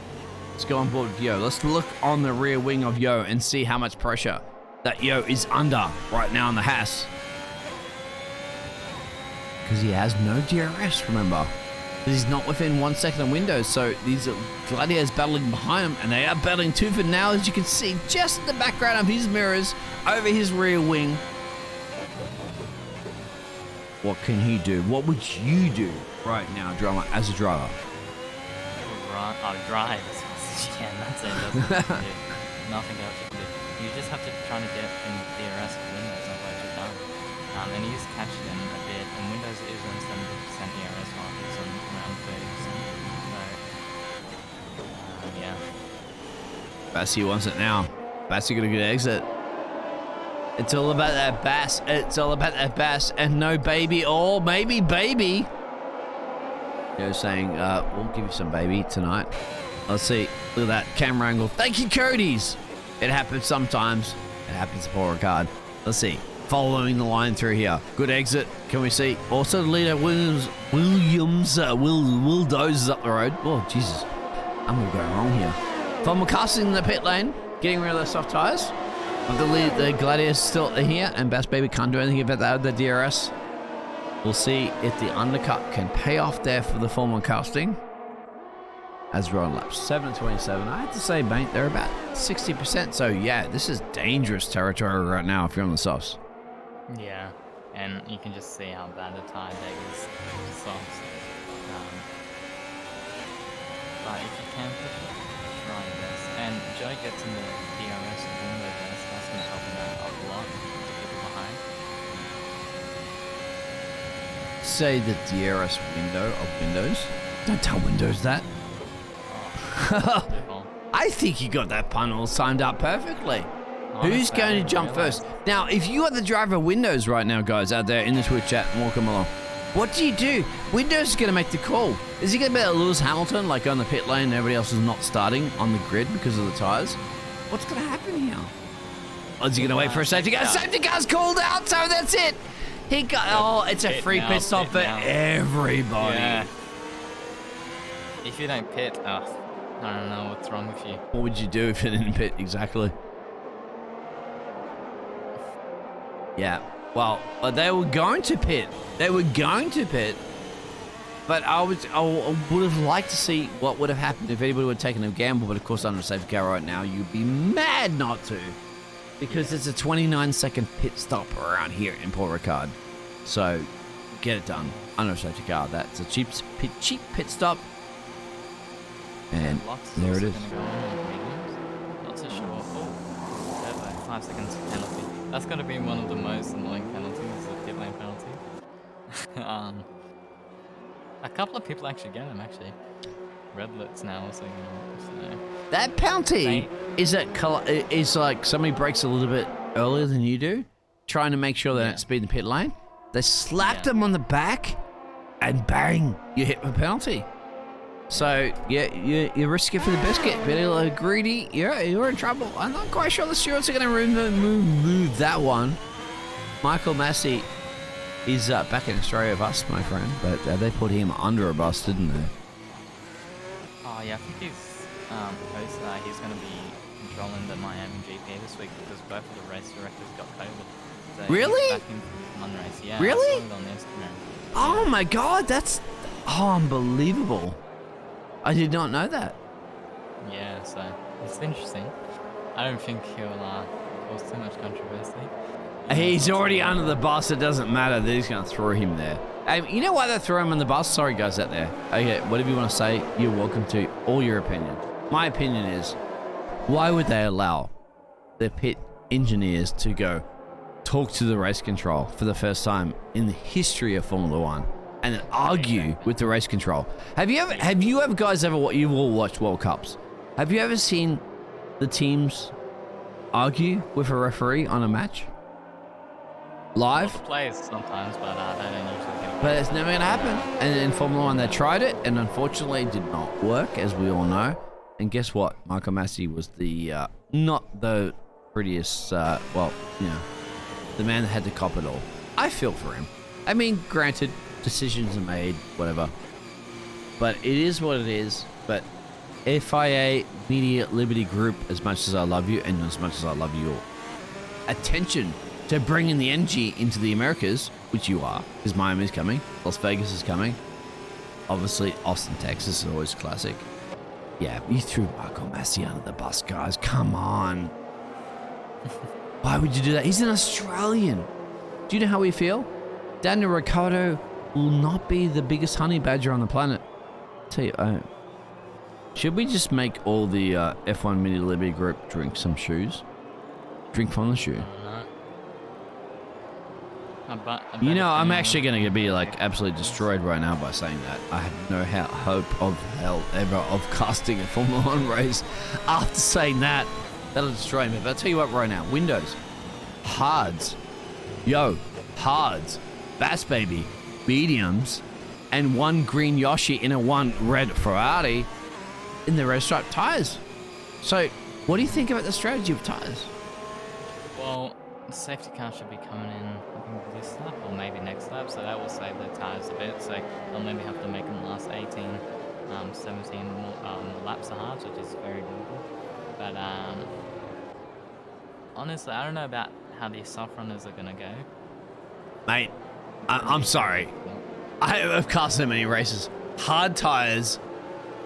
Let's go on board with Yo. Let's look on the rear wing of Yo and see how much pressure that Yo is under right now on the Haas. Because he has no DRS, remember. He's not within 1 second of Windows, so these are Gladiators battling behind him, and they are battling tooth and nail, as you can see just in the background of his mirrors over his rear wing. What can he do? What would you do right now, drummer, as a driver? Drive as fast as you can. That's it. That's what you do. Nothing else you can do. You just have to try to get in DRS with Windows, otherwise you're done. And he's catching in a bit, and Windows is on 70% ERS while he's on around 30%. So, yeah. Bassy wants it now. Bassy got a good exit. It's all about that bass. It's all about that bass and no baby, or maybe baby. They're saying, we'll give you some baby tonight. Let's see. Look at that camera angle. Thank you, Cody's. It happens sometimes. It happens to Paul Ricard. Let's see. Following the line through here. Good exit. Can we see? Also, the leader Will Doze is up the road. Oh, Jesus. I'm all going wrong here. From McCarthy in the pit lane, getting rid of the soft tires. The Gladiator's still here, and Bass Baby can't do anything about that with the DRS. We'll see if the undercut can pay off there for the former casting. As we're on laps 7:27, I have to say, mate, they're about 60%. So yeah, this is dangerous territory right now if you're on the softs. Yeah, and you can just see how bad a tire deck is for the softs. But if you can push it, try your best. And Joe gets in the DRS and window vest, that's going to help him out a lot to people behind. Say the DRS window of Windows. Don't tell Windows that. Oh, I think you got that pun all signed up perfectly. honestly, Who's I going to didn't jump realize. first? Now, if you are the driver of Windows right now, guys, out there in the Twitch chat, welcome along. What do? Windows is going to make the call. Is he going to be like Lewis Hamilton, like on the pit lane and everybody else is not starting on the grid because of the tyres? What's going to happen here? Oh, is he going to wait for a safety car? Safety car's called out, so that's it. He got. Oh, it's a free now, pit stop pit for now. everybody. Yeah. If you don't pit, I don't know what's wrong with you. What would you do if you didn't pit? Exactly. Yeah. Well, they were going to pit. But I would have liked to see what would have happened if anybody would have taken a gamble. But of course, under a safety car right now, you'd be mad not to, because it's a 29-second pit stop around here in Port Ricard. So get it done under a safety car. That's a cheap pit stop. And there it is. Not too sure. Oh, turbo, 5 seconds penalty. That's going to be one of the most annoying penalties, the pit lane penalty. A couple of people actually get them, actually. Redlet's now also getting them, so. That penalty is like somebody brakes a little bit earlier than you do, trying to make sure they don't speed the pit lane. They slapped them on the back, and bang, you hit the penalty. So yeah, you risk it for the biscuit. But a little greedy, you're in trouble. I'm not quite sure the stewards are going to remove that one. Michael Massey is back in Australia with us, my friend, but they put him under a bus, didn't they? Oh yeah, I think he's posted that he's going to be controlling the Miami GP this week because both of the race directors got COVID. So Really? He's back in one race, yeah. Really? I saw it on Instagram. Oh my God, that's unbelievable. I did not know that. Yeah, so it's interesting. I don't think he'll cause too much controversy. He's already under the bus. It doesn't matter. They're just going to throw him there. You know why they threw him on the bus? Sorry, guys out there. Okay, whatever you want to say, you're welcome to. All your opinion. My opinion is, why would they allow their pit engineers to go talk to the race control for the first time in the history of Formula One and then argue with the race control? Have you guys ever, you've all watched World Cups. Have you ever seen the teams argue with a referee on a match? Live? Well, the players sometimes, but they don't usually get it. But it's never going to happen. And in Formula One, they tried it, and unfortunately, it did not work, as we all know. And guess what? Michael Massey was the not the prettiest. The man that had to cop it all. I feel for him. I mean, granted, decisions are made, whatever. But it is what it is. But FIA Media Liberty Group, as much as I love you, and as much as I love you all, attention to bringing the energy into the Americas, which you are, because Miami's coming, Las Vegas is coming. Obviously, Austin, Texas is always classic. Yeah, you threw Michael Massey under the bus, guys. Come on. Why would you do that? He's an Australian. Do you know how we feel? Daniel Ricciardo will not be the biggest honey badger on the planet. Tell you, should we just make all the F1 Media Liberty Group drink some shoes? Drink from the shoe. You know, I'm actually going to be like absolutely destroyed right now by saying that. I have no hope of hell ever of casting a Formula 1 race. After saying that, that'll destroy me. But I'll tell you what right now. Windows. Hards. Yo. Hards. Bass Baby. Mediums. And one green Yoshi in a one red Ferrari in the red striped tires. So, what do you think about the strategy of tires? Well, the safety car should be coming in, I think, this lap or maybe next lap, so that will save the tires a bit. So they'll maybe have to make them last 18, 17 more laps of hards, which is very doable. But honestly, I don't know about how these soft runners are gonna go. Mate, I'm sorry. I've cast so many races. Hard tires.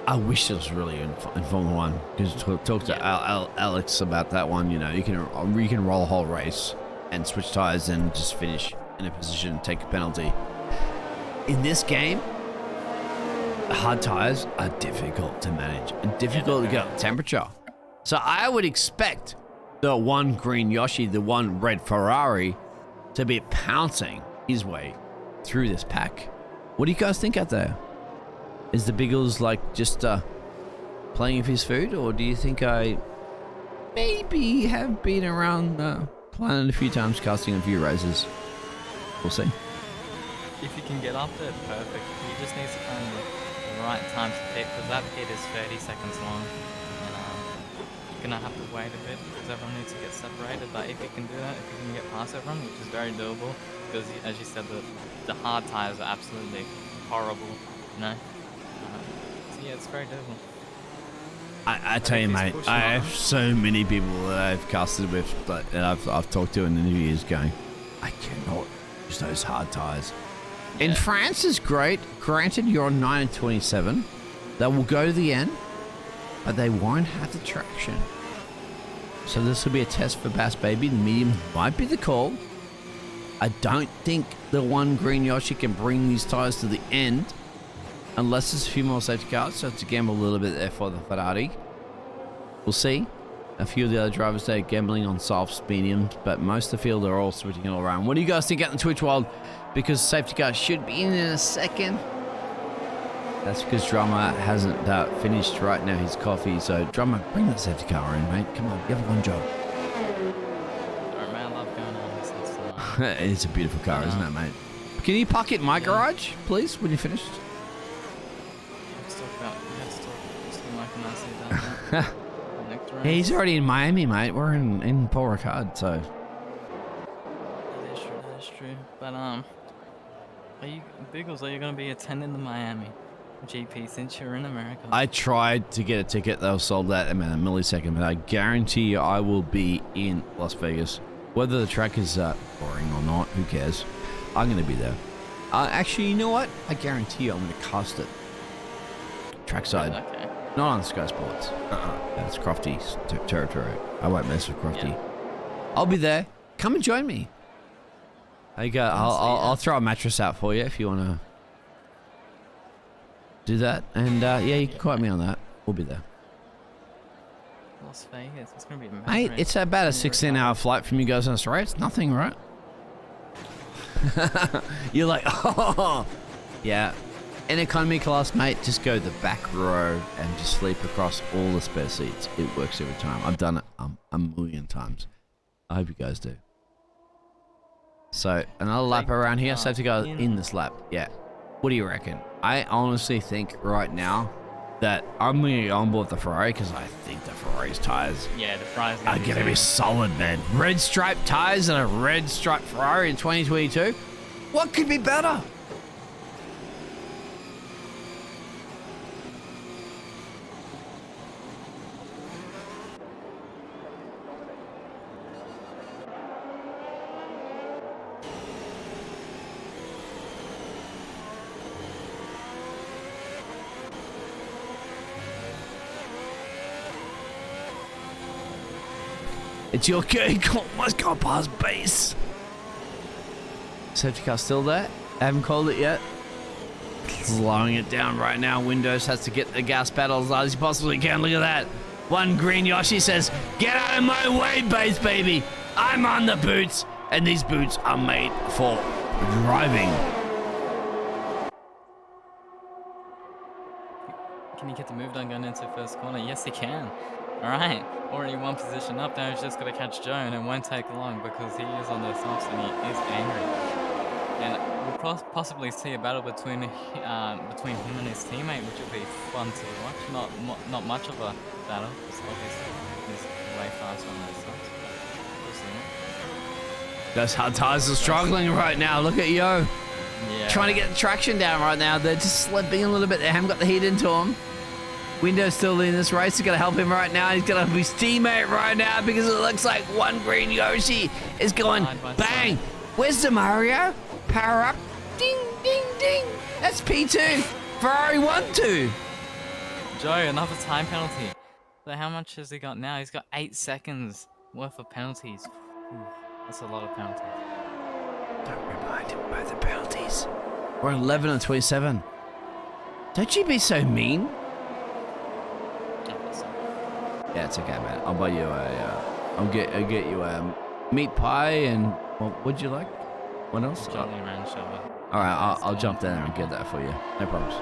I wish it was really in Formula 1 because talk to Alex about that one. You know, you can roll a whole race and switch tires and just finish in a position, take a penalty. In this game, hard tires are difficult to manage and difficult to get up temperature. So I would expect the one green Yoshi, the one red Ferrari, to be pouncing his way through this pack. What do you guys think out there? Is the Biggles like just playing with his food, or do you think I maybe have been around the planet a few times, casting a few races? We'll see. If you can get up there, perfect. You just need to find the right time to pit, because that pit is 30 seconds long. And you're gonna have to wait a bit because everyone needs to get separated. But if you can do that, if you can get past everyone, which is very doable, because as you said, the hard tires are absolutely horrible, you know. So yeah, it's very doable. I tell you, mate, I have so many people that I've casted with, and I've talked to in interviews going, I cannot use those hard tires. Yeah. In France is great. Granted, you're on 9 and 27. They will go to the end, but they won't have the traction. So this will be a test for Bass Baby. The medium might be the call. I don't think the one green Yoshi can bring these tires to the end unless there's a few more safety cars, so it's a gamble a little bit there for the Ferrari. We'll see. A few of the other drivers, they're gambling on soft mediums, but most of the field are all switching all around. What do you guys think out in the Twitch world? Because safety car should be in a second. That's because Drummer hasn't finished right now his coffee, so Drummer, bring that safety car in, mate. Come on, you have one job. Alright, man, I love going on this. It's a beautiful car, isn't it, mate? Can you park it in my garage, please, when you're finished? Yeah, he's already in Miami, mate. We're in Paul Ricard, so. That is true. But are you Biggles? Are you going to be attending the Miami GP since you're in America? I tried to get a ticket. They were sold out in a millisecond, but I guarantee you I will be in Las Vegas. Whether the track is boring or not, who cares? I'm going to be there. Actually, you know what? I guarantee you I'm going to cast it trackside. Okay. Not on Sky Sports. That's Crofty's territory. I won't mess with Crofty. Yeah. I'll be there. Come and join me. I'll throw a mattress out for you if you want to do that. And yeah, you can quote me on that. We'll be there. Las Vegas. It's going to be mate, it's about a 16-hour flight from you guys in Australia. It's nothing, right? You're like, oh, yeah. In economy class, mate, just go the back row and just sleep across all the spare seats. It works every time. I've done it a million times. I hope you guys do. So, another lap around here. Safety car in this lap. Yeah. What do you reckon? I honestly think right now that I'm going to go on board the Ferrari because I think the Ferrari's tires are going to be solid, man. Red striped tires and a red striped Ferrari in 2022. What could be better? It's your key. Must go past base. Safety car still there. Haven't called it yet. Slowing it down right now. Windows has to get the gas pedal as hard as he possibly can. Look at that. One green Yoshi says, get out of my way, base baby. I'm on the boots. And these boots are made for driving. Can he get the move done going into first corner? Yes, he can. All right, already one position up. Now he's just got to catch Joe, and it won't take long because he is on the softs and he is angry. And we'll possibly see a battle between him and his teammate, which will be fun to watch. Not much of a battle, because obviously he's way faster on those softs. But we'll see. Those hard tires are struggling right now. Look at Yo. Yeah. Trying to get the traction down right now. They're just slipping a little bit. They haven't got the heat into them. Window's still leading this race. He's going to help him right now. He's going to help his teammate right now because it looks like one green Yoshi is going bang. Where's the Mario? Power up. Ding, ding, ding. That's P2. Ferrari 1-2. Joe, another time penalty. So how much has he got now? He's got 8 seconds worth of penalties. Ooh, that's a lot of penalties. Don't remind him about the penalties. We're 11 and 27. Don't you be so mean. Yeah, it's okay, man. I'll buy you I'll get you a meat pie and what would you like? What else? Jolly Rancher. All right, I'll jump down and get that for you. No problems.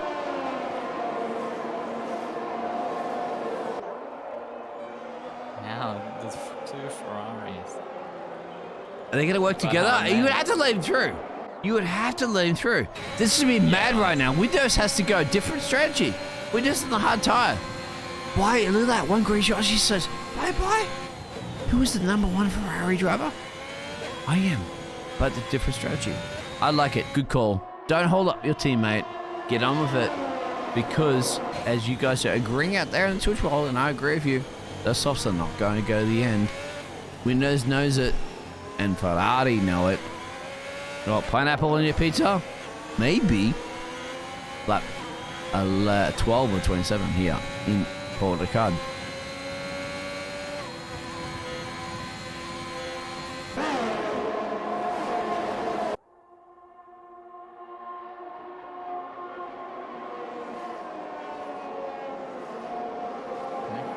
Now there's 2 Ferraris. Are they gonna work together? You would have to let him through. You would have to let him through. This should be mad right now. Windows has to go different strategy. Windows on the hard tire. Why? Look at that. One green shot. She says, bye-bye. Who is the #1 Ferrari driver? I am. But the different strategy. I like it. Good call. Don't hold up your teammate. Get on with it. Because, as you guys are agreeing out there in the Twitch world, and I agree with you, the softs are not going to go to the end. Windows knows it. And Ferrari know it. You want pineapple on your pizza? Maybe. Like 12 or 27 here in Port Ricard.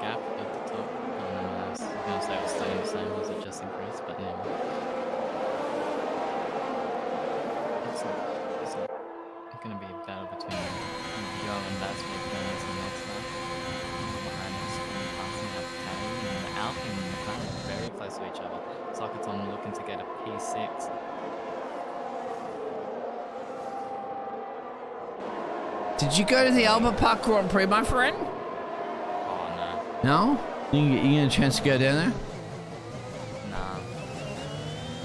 Gap at the top. I was going to say it was staying the same as it just increased, but yeah. It's going to be a battle between Joe and That's what going into the next lap. Behind us, passing out the Caddy, and the Alpine and the McLaren are very close to each other. Socket's looking to get a P6. Did you go to the Albert Park Grand Prix, my friend? Oh no. No? You get a chance to go down there?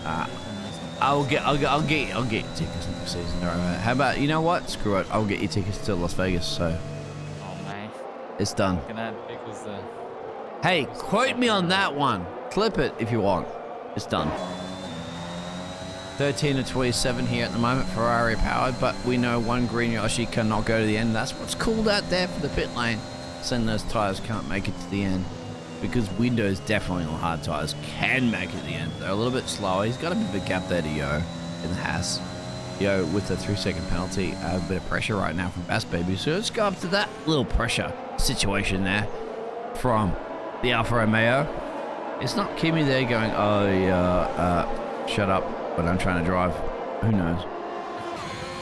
Nah. I'll get you tickets next season. All right. How about, you know what? Screw it. I'll get you tickets to Las Vegas. So Oh mate. it's done. Looking at because the Hey, quote me on that one. Clip it if you want. It's done. 13 to 27 here at the moment, Ferrari powered, but we know one green Yoshi cannot go to the end. That's what's called out there for the pit lane. Saying those tires can't make it to the end. Because Windows definitely on hard tires can make it to the end. They're a little bit slower. He's got a bit of a gap there to Yo in the Haas. Yo with a 3-second penalty, a bit of pressure right now from Bass Baby. So let's go up to that little pressure situation there from the Alfa Romeo. It's not Kimi there going, oh yeah, shut up, but I'm trying to drive. Who knows?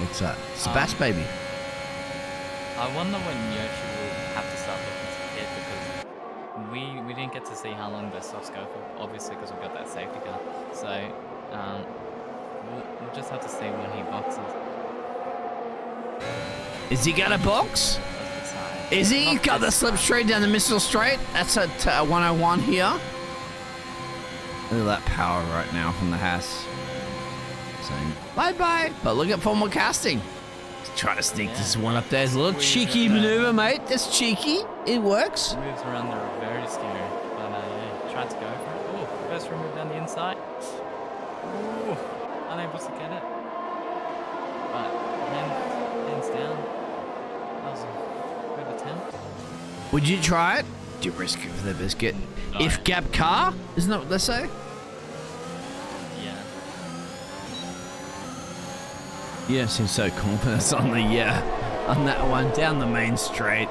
It's Bass Baby. I wonder when Yoshi will have to start looking to hit because we didn't get to see how long the softs go for, obviously because we've got that safety car. So we'll just have to see when he boxes. Is he gonna box? Is he? Got the slip straight down the missile straight. That's at 101 here. Look at that power right now from the Haas. Saying bye-bye. But look at formal casting. He's trying to sneak this one up there. It's a little cheeky maneuver, mate. That's cheeky. It works. The moves around there are very scary. But yeah, he tried to go for it. Oh, first remove down the inside. Ooh, unable to get it. But hands down. That was a good attempt. Would you try it? Do you risk it for the biscuit? No. If gap car, isn't that what they say? Yeah. Yeah, seems so confident on the on that one down the main straight.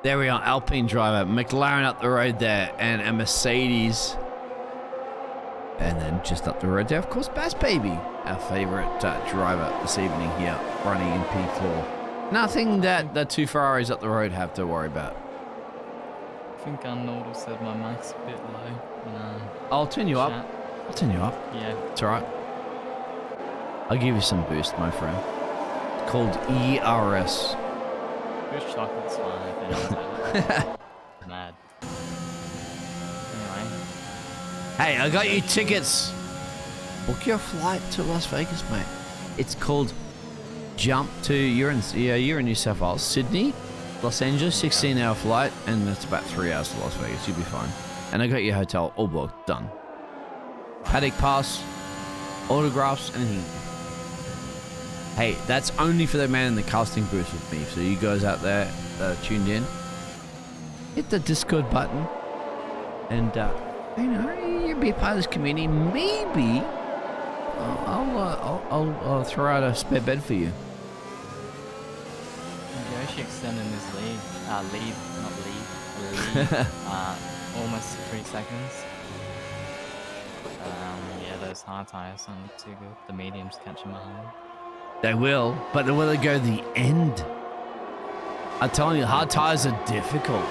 There we are, Alpine driver, McLaren up the road there, and a Mercedes. And then just up the road there, of course, Bass Baby, our favourite driver this evening here, running in P4. Nothing that the two Ferraris up the road have to worry about. I think Arnold said my mic's a bit low. I'll turn you up. I'll turn you up. Yeah. It's alright. I'll give you some boost, my friend. It's called ERS. Boost chocolate's fine if anyone's mad. Anyway. Hey, I got you tickets. Book your flight to Las Vegas, mate. It's called Jump to, you're in New South Wales, Sydney, Los Angeles, 16-hour flight, and that's about 3 hours to Las Vegas. You'll be fine. And I got your hotel all booked, done. Paddock pass, autographs, anything. Hey, that's only for the man in the casting booth with me. So you guys out there that are tuned in, hit the Discord button, and you'll be a part of this community. Maybe I'll throw out a spare bed for you. Yoshi extending his lead, almost 3 seconds. Yeah, those hard tires aren't too good. The mediums catch him behind. They will, but will they go the end? I'm telling you, hard tires are difficult.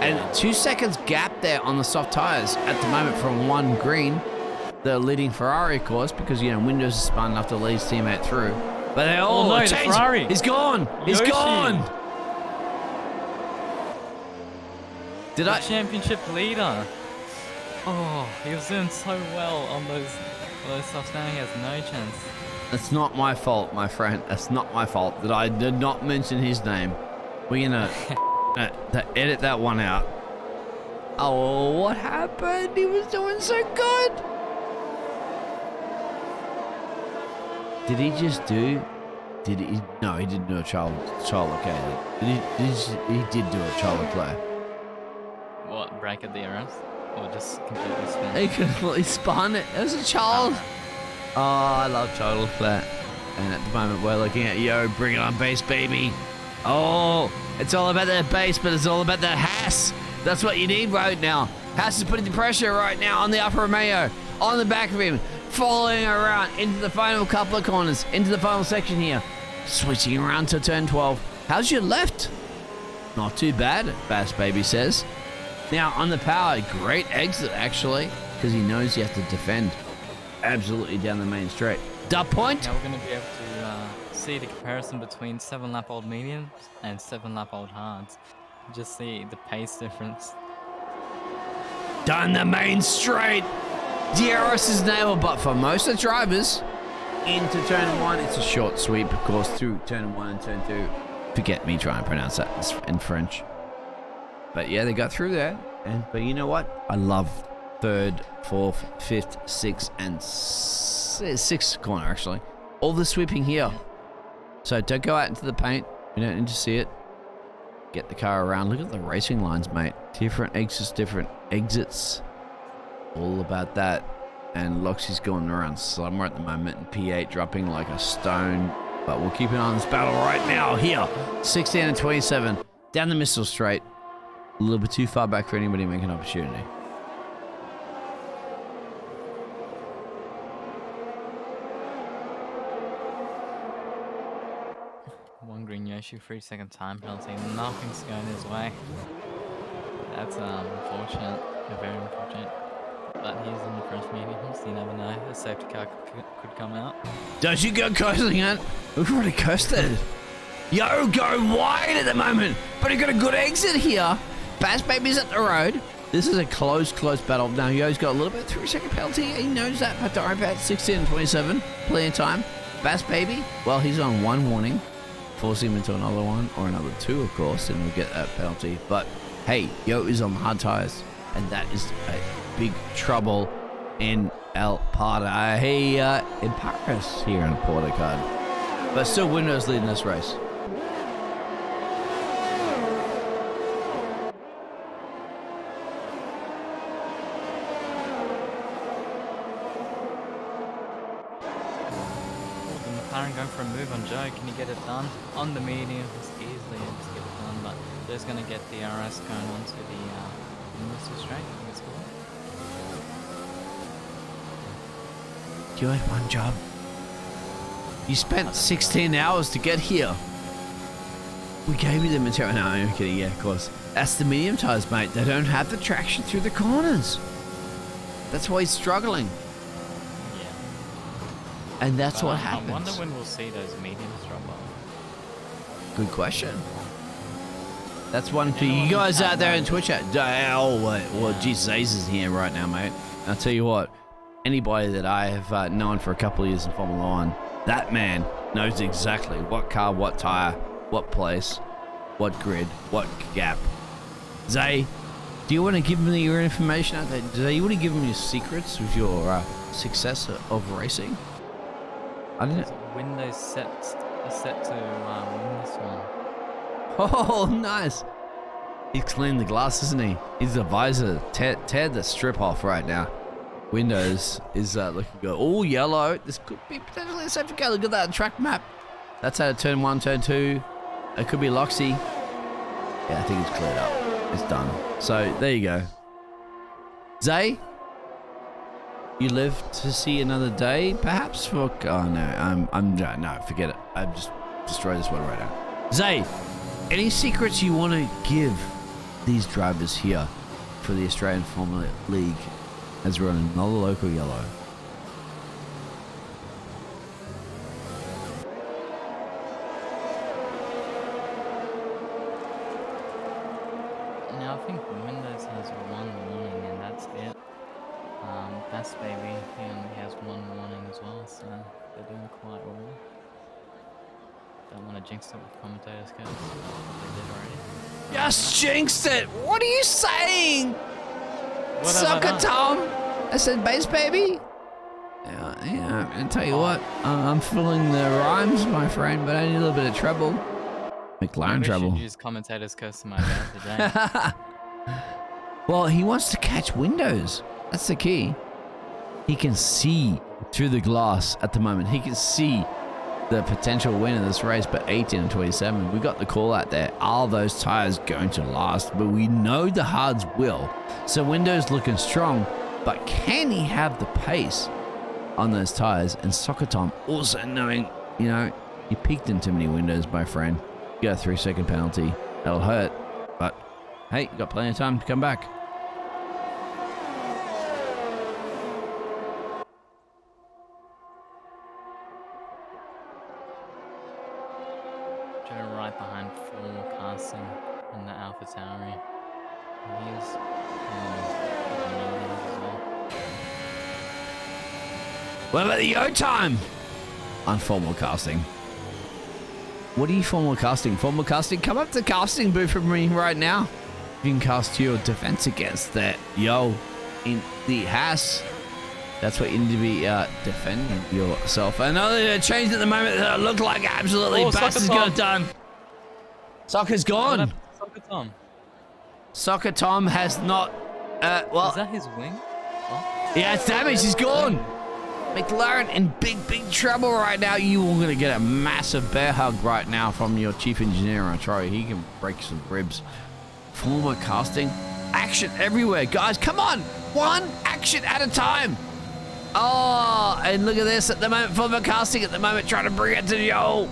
And 2 seconds gap there on the soft tires at the moment from one green, the leading Ferrari, of course, because, Windows is smart enough to lead his teammate through. But they all no, changed. the Ferrari. He's gone. He's Yoshi. gone. Did I? Championship leader. Oh, he was doing so well on those softs. Now he has no chance. It's not my fault, my friend. It's not my fault that I did not mention his name. We're gonna edit that one out. Oh, what happened? He was doing so good. Did he just do? Did he? No, he didn't do a child located. He did do a child Leclerc. What, break at the RS? Or just completely spin? He completely spun it. It was a child. Oh, I love child Leclerc. And at the moment, we're looking at bring it on base, baby. Oh, it's all about that base, but it's all about that Haas. That's what you need right now. Haas is putting the pressure right now on the Alfa Romeo, on the back of him, following around into the final couple of corners, into the final section here. Switching around to turn 12. How's your left? Not too bad, Bass Baby says. Now, on the power, great exit, actually, because he knows you have to defend absolutely down the main straight. Dub point? Now we're going to be able to see the comparison between 7-lap-old mediums and 7-lap-old hards. Just see the pace difference. Down the main straight. DRS is nailed, but for most of the drivers, into turn 1, it's a short sweep, of course, through turn 1 and turn 2. Forget me trying to pronounce that in French. But yeah, they got through there. But you know what? I love 3rd, 4th, 5th, 6th, and 6th corner, actually. All the sweeping here. So don't go out into the paint. You don't need to see it. Get the car around. Look at the racing lines, mate. Different exits. All about that. And Loxy's going around somewhere at the moment. And P8 dropping like a stone. But we'll keep an eye on this battle right now. Here, 16 and 27. Down the missile straight. A little bit too far back for anybody to make an opportunity. One green Yoshi, 3-second time penalty. Nothing's going his way. That's unfortunate. Very unfortunate. But he's in the French mediums. You never know. A safety car could come out. Don't you go coasting it. We've already coasted. Yo, go wide at the moment. But he got a good exit here. Bass Baby's at the road. This is a close battle. Now, Yo's got a little bit 3-second penalty. He knows that, but don't worry about 16 and 27. Plenty of time. Bass Baby, well, he's on one warning. Force him into another one, or another 2, of course, and we'll get that penalty. But, hey, Yo is on hard tires, and that is a big trouble in El Parda. In Paris here in Portugal. But still, Windows leading this race. Going for a move on Joe. Can he get it done? On the medium, easily able to get it done, but Joe's going to get the RS going onto the missile straight. I think it's You had one job. You spent 16 hours to get here. We gave you the material. No, I'm kidding. Yeah, of course. That's the medium tires, mate. They don't have the traction through the corners. That's why he's struggling. Yeah. And that's But what I happens. wonder when we'll see those mediums drop off. Good question. That's one for Anyone you guys who's out there in had Twitch. Well, geez, Zaze is here right now, mate. I'll tell you what. Anybody that I have known for a couple of years in Formula One, that man knows exactly what car, what tire, what place, what grid, what gap. Zay, do you want to give me your information out there? Zay, you want to give me your secrets with your success of racing? I don't know. So Windows set to win this one. Oh, nice. He's cleaned the glass, isn't he? He's the visor. Tear the strip off right now. Windows is looking good. Oh, yellow. This could be potentially a safety car. Look at that track map. That's out of turn 1, turn 2. It could be Loxy. Yeah, I think it's cleared up. It's done. So, there you go. Zay? You live to see another day, perhaps? Oh, no. No, forget it. I've just destroyed this one right now. Zay, any secrets you want to give these drivers here for the Australian Formula League as we're on another local yellow? Now I think Windows has one warning and that's it. Bass Baby, he only has one warning as well, so they're doing quite well. Don't want to jinx it with commentators, guys. They did already. Just jinxed it! What are you saying? What have I Sucker done? Tom! I said base baby? Yeah, and tell you what, I'm filling the rhymes, my friend, but I need a little bit of trouble. McLaren Maybe I trouble. should use commentators curse to my bad today. Well, he wants to catch windows. That's the key. He can see through the glass at the moment. He can see the potential win of this race, but 18 and 27. We got the call out there. Are those tires going to last? But we know the hards will. So Windows looking strong, but can he have the pace on those tires? And Soccer Tom also knowing, you know, you peaked in too many windows, my friend. You got a 3-second penalty. That'll hurt. But hey, you got plenty of time to come back. Joe right behind full casting in the Alpha Tauri. He is as well. What about the yo time? On formal casting. What are you formal casting? Formal casting? Come up to the casting booth for me right now. You can cast your defense against that yo in the house. That's what you need to be defending yourself. I know they're changed at the moment. That look like absolutely Bass is going done. Soccer's gone. Soccer Tom. Soccer Tom has not. Well, Is that his wing? Oh. yeah, it's damaged. He's gone. McLaren in big trouble right now. You are going to get a massive bear hug right now from your chief engineer. I tell you, he can break some ribs. Former casting. Action everywhere. Guys, come on. One action at a time. Oh, and look at this at the moment. Former casting at the moment trying to bring it to the yo.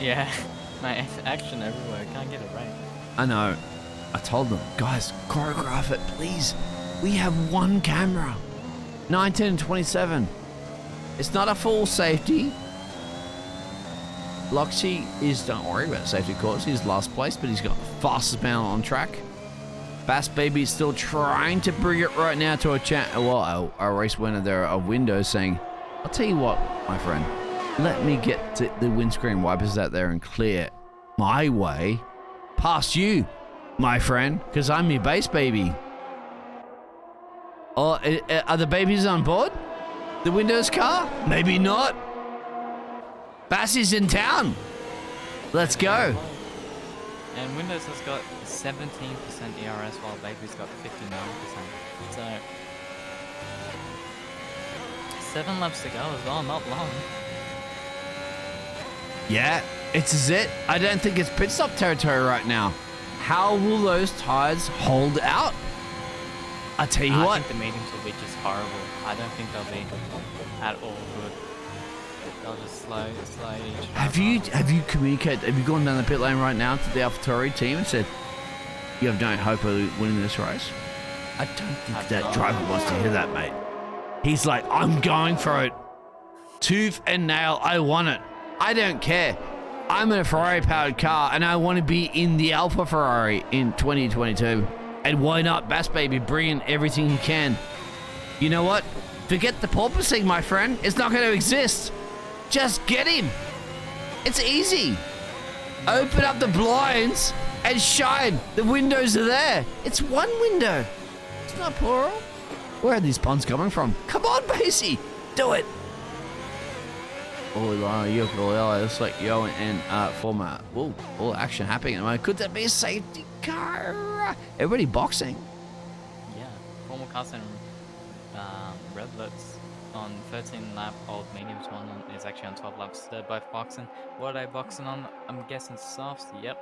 Yeah, mate, action everywhere. Can't get it right. I know. I told them, guys, choreograph it, please. We have one camera. 19 and 27. It's not a full safety. Loxy is, don't worry about safety, of course. He's last place, but he's got the fastest man on track. Bass Baby is still trying to bring it right now to a race winner there of Windows saying, I'll tell you what, my friend, let me get to the windscreen wipers out there and clear my way past you, my friend, because I'm your base baby. Oh, are the babies on board? The Windows car? Maybe not. Bassy's in town. Let's go. And Windows has got 17% ERS while Baby's got 59%. So 7 laps to go as well, not long. Yeah, it's it. I don't think it's pit stop territory right now. How will those tires hold out? I tell you I what. think the mediums will be just horrible. I don't think they'll be at all good. They'll just slowly Have you communicated? Have you gone down the pit lane right now to the AlphaTauri team and said you have no hope of winning this race? I don't think that driver wants to hear that, mate. He's like, I'm going for it, tooth and nail. I want it. I don't care. I'm in a Ferrari-powered car, and I want to be in the Alpha Ferrari in 2022. And why not, Bass Baby, bring in everything he can. You know what? Forget the porpoising, my friend. It's not going to exist. Just get him. It's easy. Open up the blinds and shine. The windows are there. It's one window. It's not plural. Where are these puns coming from? Come on, Basie. Do it. Oh, it's like yo and former. Whoa, all action happening at the moment. Could that be a safety car? Everybody boxing. Yeah, former cousin Redlets on 13 lap old mediums one is actually on 12 laps. They're both boxing. What are they boxing on? I'm guessing softs. Yep.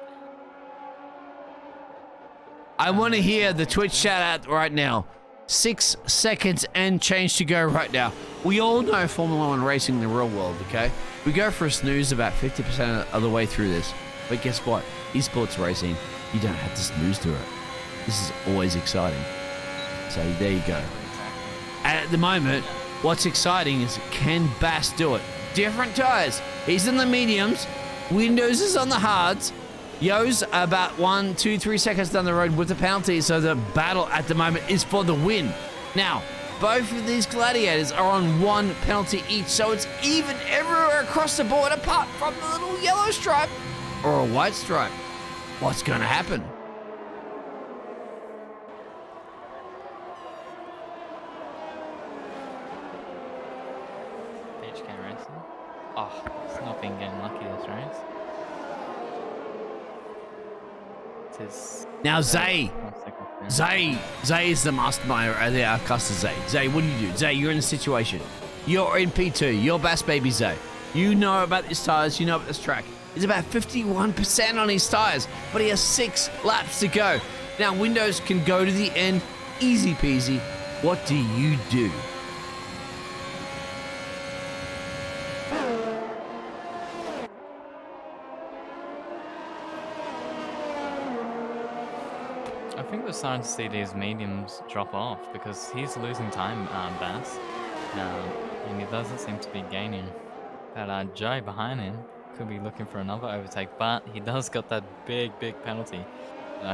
I want to hear the Twitch shout out right now. 6 seconds and change to go right now. We all know Formula One racing in the real world, okay? We go for a snooze about 50% of the way through this. But guess what? Esports racing, you don't have to snooze through it. This is always exciting. So there you go. And at the moment, what's exciting is can Bass do it? Different tires. He's in the mediums. Windows is on the hards. Yo's about 1, 2, 3 seconds down the road with the penalty, so the battle at the moment is for the win. Now, both of these gladiators are on 1 penalty each, so it's even everywhere across the board apart from the little yellow stripe or a white stripe. What's going to happen? HK racing. Oh, it's not been getting lucky this race. Now, Zay is the mastermind of the Custer Zay. Zay, what do? Zay, you're in a situation. You're in P2. You're Bass Baby Zay. You know about these tires. You know about this track. He's about 51% on his tires, but he has 6 laps to go. Now, Windows can go to the end. Easy peasy. What do you do? I think we're starting to see these mediums drop off because he's losing time, Bass, and he doesn't seem to be gaining. But Joe behind him could be looking for another overtake, but he does got that big penalty. So,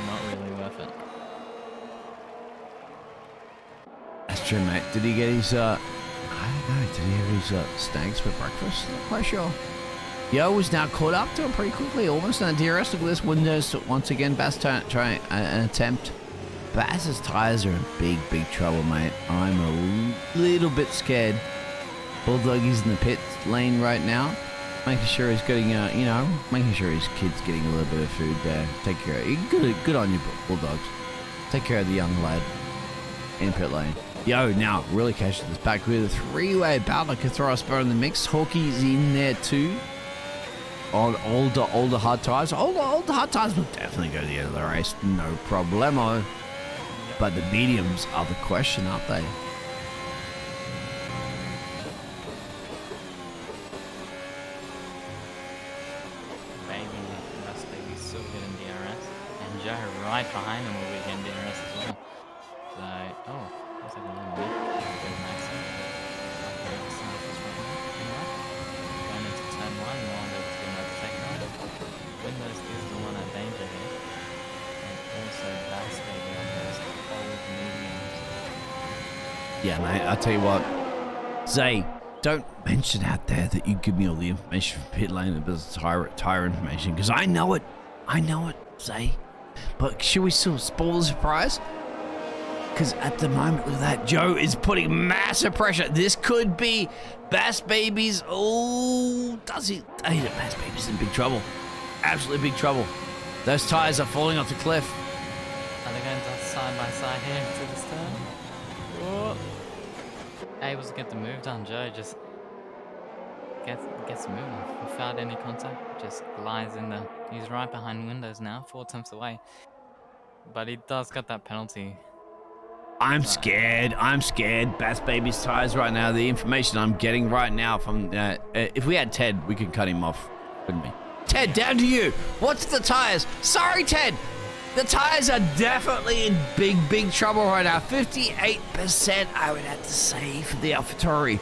not really worth it. That's true, mate. Did he get his, I don't know, did he have his steaks for breakfast? Not quite sure. Yo was now caught up to him pretty quickly, almost on a DRS. Look at this, Windows once again. Bass trying an attempt. Bass's tires are in big trouble, mate. I'm a little bit scared. Bulldoggy's in the pit lane right now, making sure he's getting, making sure his kid's getting a little bit of food there. Take care of it. Good on you, Bulldogs. Take care of the young lad in pit lane. Yo, now really catching this back with a 3-way battle. Could throw a spur in the mix. Hawkey's in there too. Older hard tires. Older hard tires will definitely go to the end of the race. No problemo. But the mediums are the question, aren't they? Bass Baby's still getting DRS. And Joe right behind him will be getting DRS as well. So, looks like a little bit. Good maxing. Going into turn 1, no one able to get an overtake now. Windows is the one at danger here. And also Bass Baby on those old mediums. Yeah, mate, I'll tell you what. Zay, don't mention out there that you give me all the information from pit lane and business tire information, because I know it. I know it, Zay. But should we still spoil the surprise? Because at the moment, look at that. Joe is putting massive pressure. This could be Bass Baby's. Oh, does he? Hey, Bass Baby's in big trouble. Absolutely big trouble. Those tires are falling off the cliff. Are they going to side by side here into this turn? Oh. Able to get the move done. Joe just gets moving without any contact. Just glides in the He's right behind Windows now, 4 attempts away. But he does got that penalty. I'm scared. I'm scared. Bass Baby's tires right now. The information I'm getting right now from if we had Ted, we could cut him off, wouldn't we? Ted, down to you. What's the tires? Sorry, Ted. The tires are definitely in big trouble right now. 58%, I would have to say, for the AlphaTauri.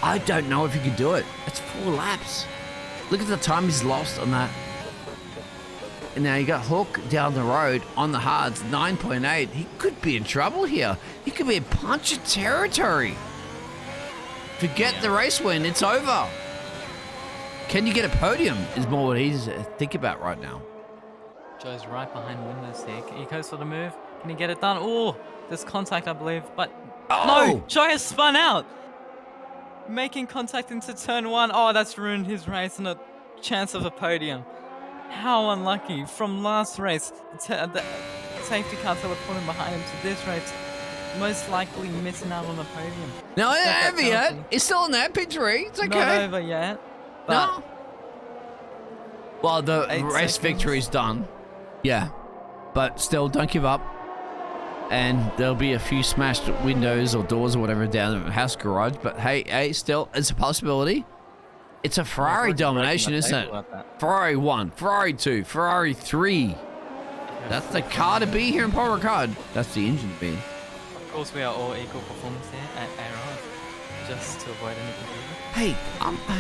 I don't know if he could do it. It's 4 laps. Look at the time he's lost on that. And now you got Hook down the road on the hards, 9.8. He could be in trouble here. He could be in puncher territory. Forget the race win. It's over. Can you get a podium is more what he's thinking about right now. Joe's right behind Windows here. He goes for the move. Can he get it done? Oh, there's contact, I believe. But no, Joe has spun out. Making contact into turn 1. Oh, that's ruined his race and a chance of a podium. How unlucky. From last race, the safety cars that were put him behind him to this race, most likely missing out on a podium. No, it's not over yet. It's still in there, P3. It's okay. Not over yet. But no. Well, the 8 race seconds. victory's done. Yeah. But still, don't give up. And there'll be a few smashed windows or doors or whatever down in the house garage. But hey, still, it's a possibility. It's a Ferrari domination, isn't it? Ferrari 1, Ferrari 2, Ferrari 3. That's the car to be here in Paul Ricard. That's the engine to be. Of course, we are all equal performance here at ARL, just to avoid any confusion. Hey,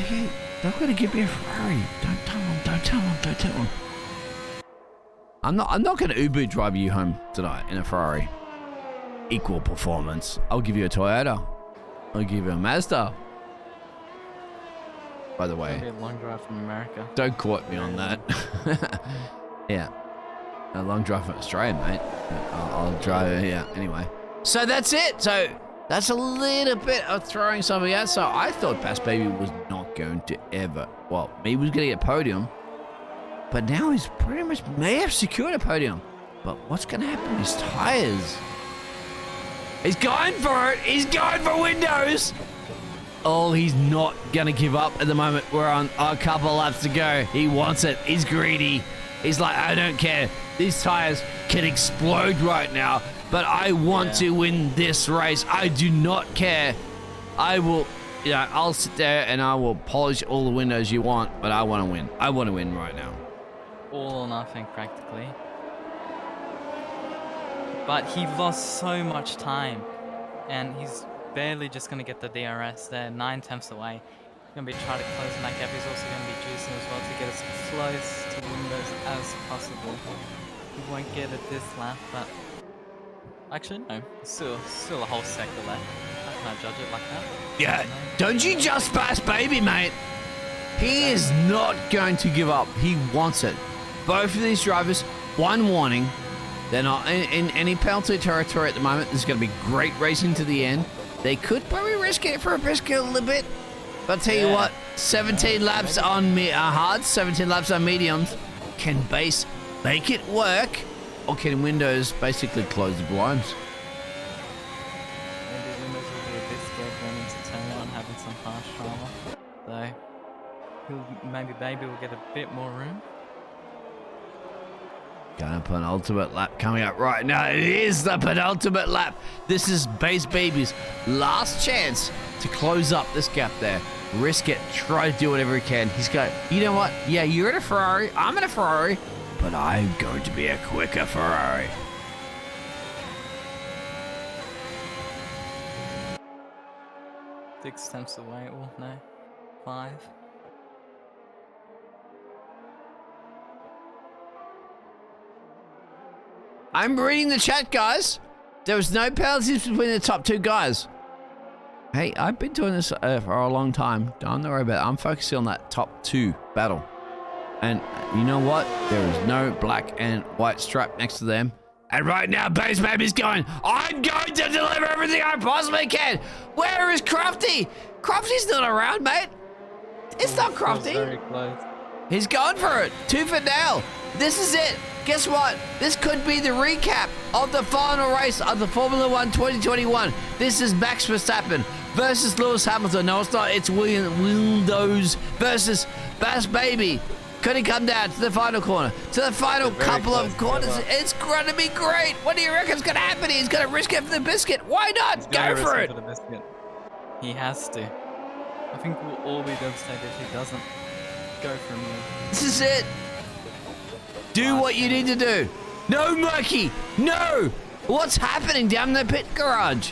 hey, they're going to give me a Ferrari. Don't tell them. I'm not going to Uber drive you home tonight in a Ferrari. Equal performance. I'll give you a Toyota. I'll give you a Mazda. By the way, It's gonna be a long drive from America. don't quote me on that. Yeah, a long drive from Australia, mate. I'll drive. Yeah. Anyway, so that's it. So that's a little bit of throwing something out. So I thought Bass Baby was not going to ever. Well, maybe he was going to get a podium, but now he's pretty much may have secured a podium. But what's going to happen to his tires? He's going for it. He's going for Windows. Oh, he's not going to give up at the moment. We're on a couple laps to go. He wants it. He's greedy. He's like, I don't care. These tires can explode right now, but I want to win this race. I do not care. I will, I'll sit there and I will polish all the windows you want, but I want to win. I want to win right now. All or nothing, practically. But he lost so much time, and he's barely just going to get the DRS there, 9 tenths away. He's going to be trying to close in that gap. He's also going to be juicing as well to get as close to Windows as possible. He won't get it this lap, but actually, no, still a whole sector left. How can I judge it like that? Yeah, don't you just Bass Baby, mate. He is not going to give up. He wants it. Both of these drivers, one warning. They're not in any penalty territory at the moment. There's going to be great racing to the end. They could probably risk it for a biscuit a little bit. But I'll tell you what, 17 laps on hards, 17 laps on mediums. Can Base make it work? Or can Windows basically close the blinds? Maybe Windows will be a bit scared going into turn 1, having some harsh drama. So, maybe Baby will get a bit more room. Going to penultimate lap coming up right now. It is the penultimate lap. This is Bass Baby's last chance to close up this gap there. Risk it. Try to do whatever he can. He's going, you know what? Yeah, you're in a Ferrari. I'm in a Ferrari. But I'm going to be a quicker Ferrari. Six attempts away. Oh, no. 5. I'm reading the chat, guys. There was no penalties between the top 2 guys. Hey, I've been doing this for a long time. Don't worry about it. I'm focusing on that top 2 battle. And you know what? There is no black and white stripe next to them. And right now, Bass Baby's going, I'm going to deliver everything I possibly can. Where is Crofty? Crofty's not around, mate. It's not Crofty. Very close. He's going for it. 2 for now. This is it. Guess what? This could be the recap of the final race of the Formula 1 2021. This is Max Verstappen versus Lewis Hamilton. No, it's not. It's Windows versus Bass Baby. Could he come down to the final corner? To the final Very couple of close corners. together. It's going to be great. What do you reckon's going to happen? He's going to risk it for the biscuit. Why not? He's gonna Go for risk it. For the biscuit. He has to. I think we'll all be devastated if he doesn't go for a move. This is it. Do what you need to do. No, Murky. No. What's happening down in the pit garage?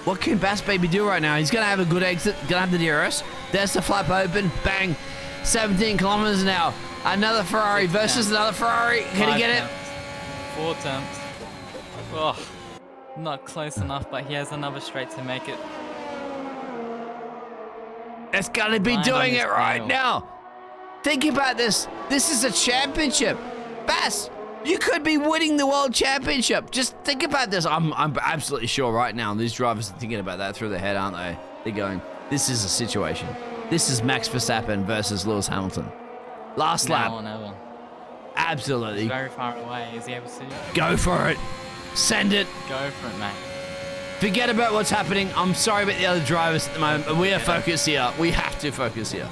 What can Bass Baby do right now? He's going to have a good exit. Going to have the DRS. There's the flap open. Bang. 17 kilometers an hour. Another Ferrari versus another Ferrari. Can he get it? 4 attempts. Oh, not close enough, but he has another straight to make it. It's going to be Right doing on it his right tail. now. Think about this. This is a championship. Bass, you could be winning the world championship. Just think about this. I'm absolutely sure right now these drivers are thinking about that through their head, aren't they? They're going, this is a situation. This is Max Verstappen versus Lewis Hamilton. Last Now lap. or never. Absolutely. He's very far away. Is he able to Go for it. Send it. go for it, mate? Forget about what's happening. I'm sorry about the other drivers at the moment, but we are focused here. We have to focus here.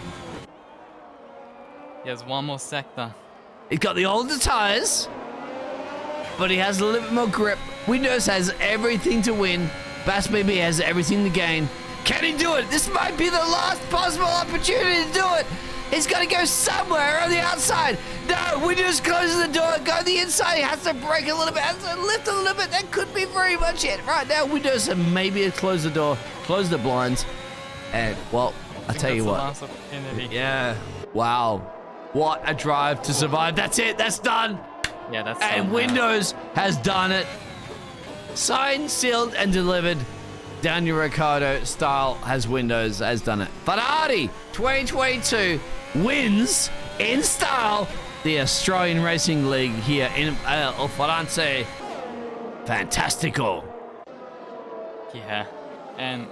He has one more sector. He's got the older tires, but he has a little bit more grip. Windows has everything to win. Bass Baby has everything to gain. Can he do it? This might be the last possible opportunity to do it. He's got to go somewhere on the outside. No, Windows closes the door. Go to the inside. He has to brake a little bit. Has to lift a little bit. That could be very much it. Right now, Windows maybe close the door, close the blinds. And, well, I tell you what. That's the last opportunity. Yeah. Wow. What a drive to survive. That's it. That's done. Yeah, that's And done now. Windows has done it. Signed, sealed, and delivered. Daniel Ricciardo style has done it. Ferrari 2022 wins in style the Australian Racing League here in El France. Fantastical. Yeah, and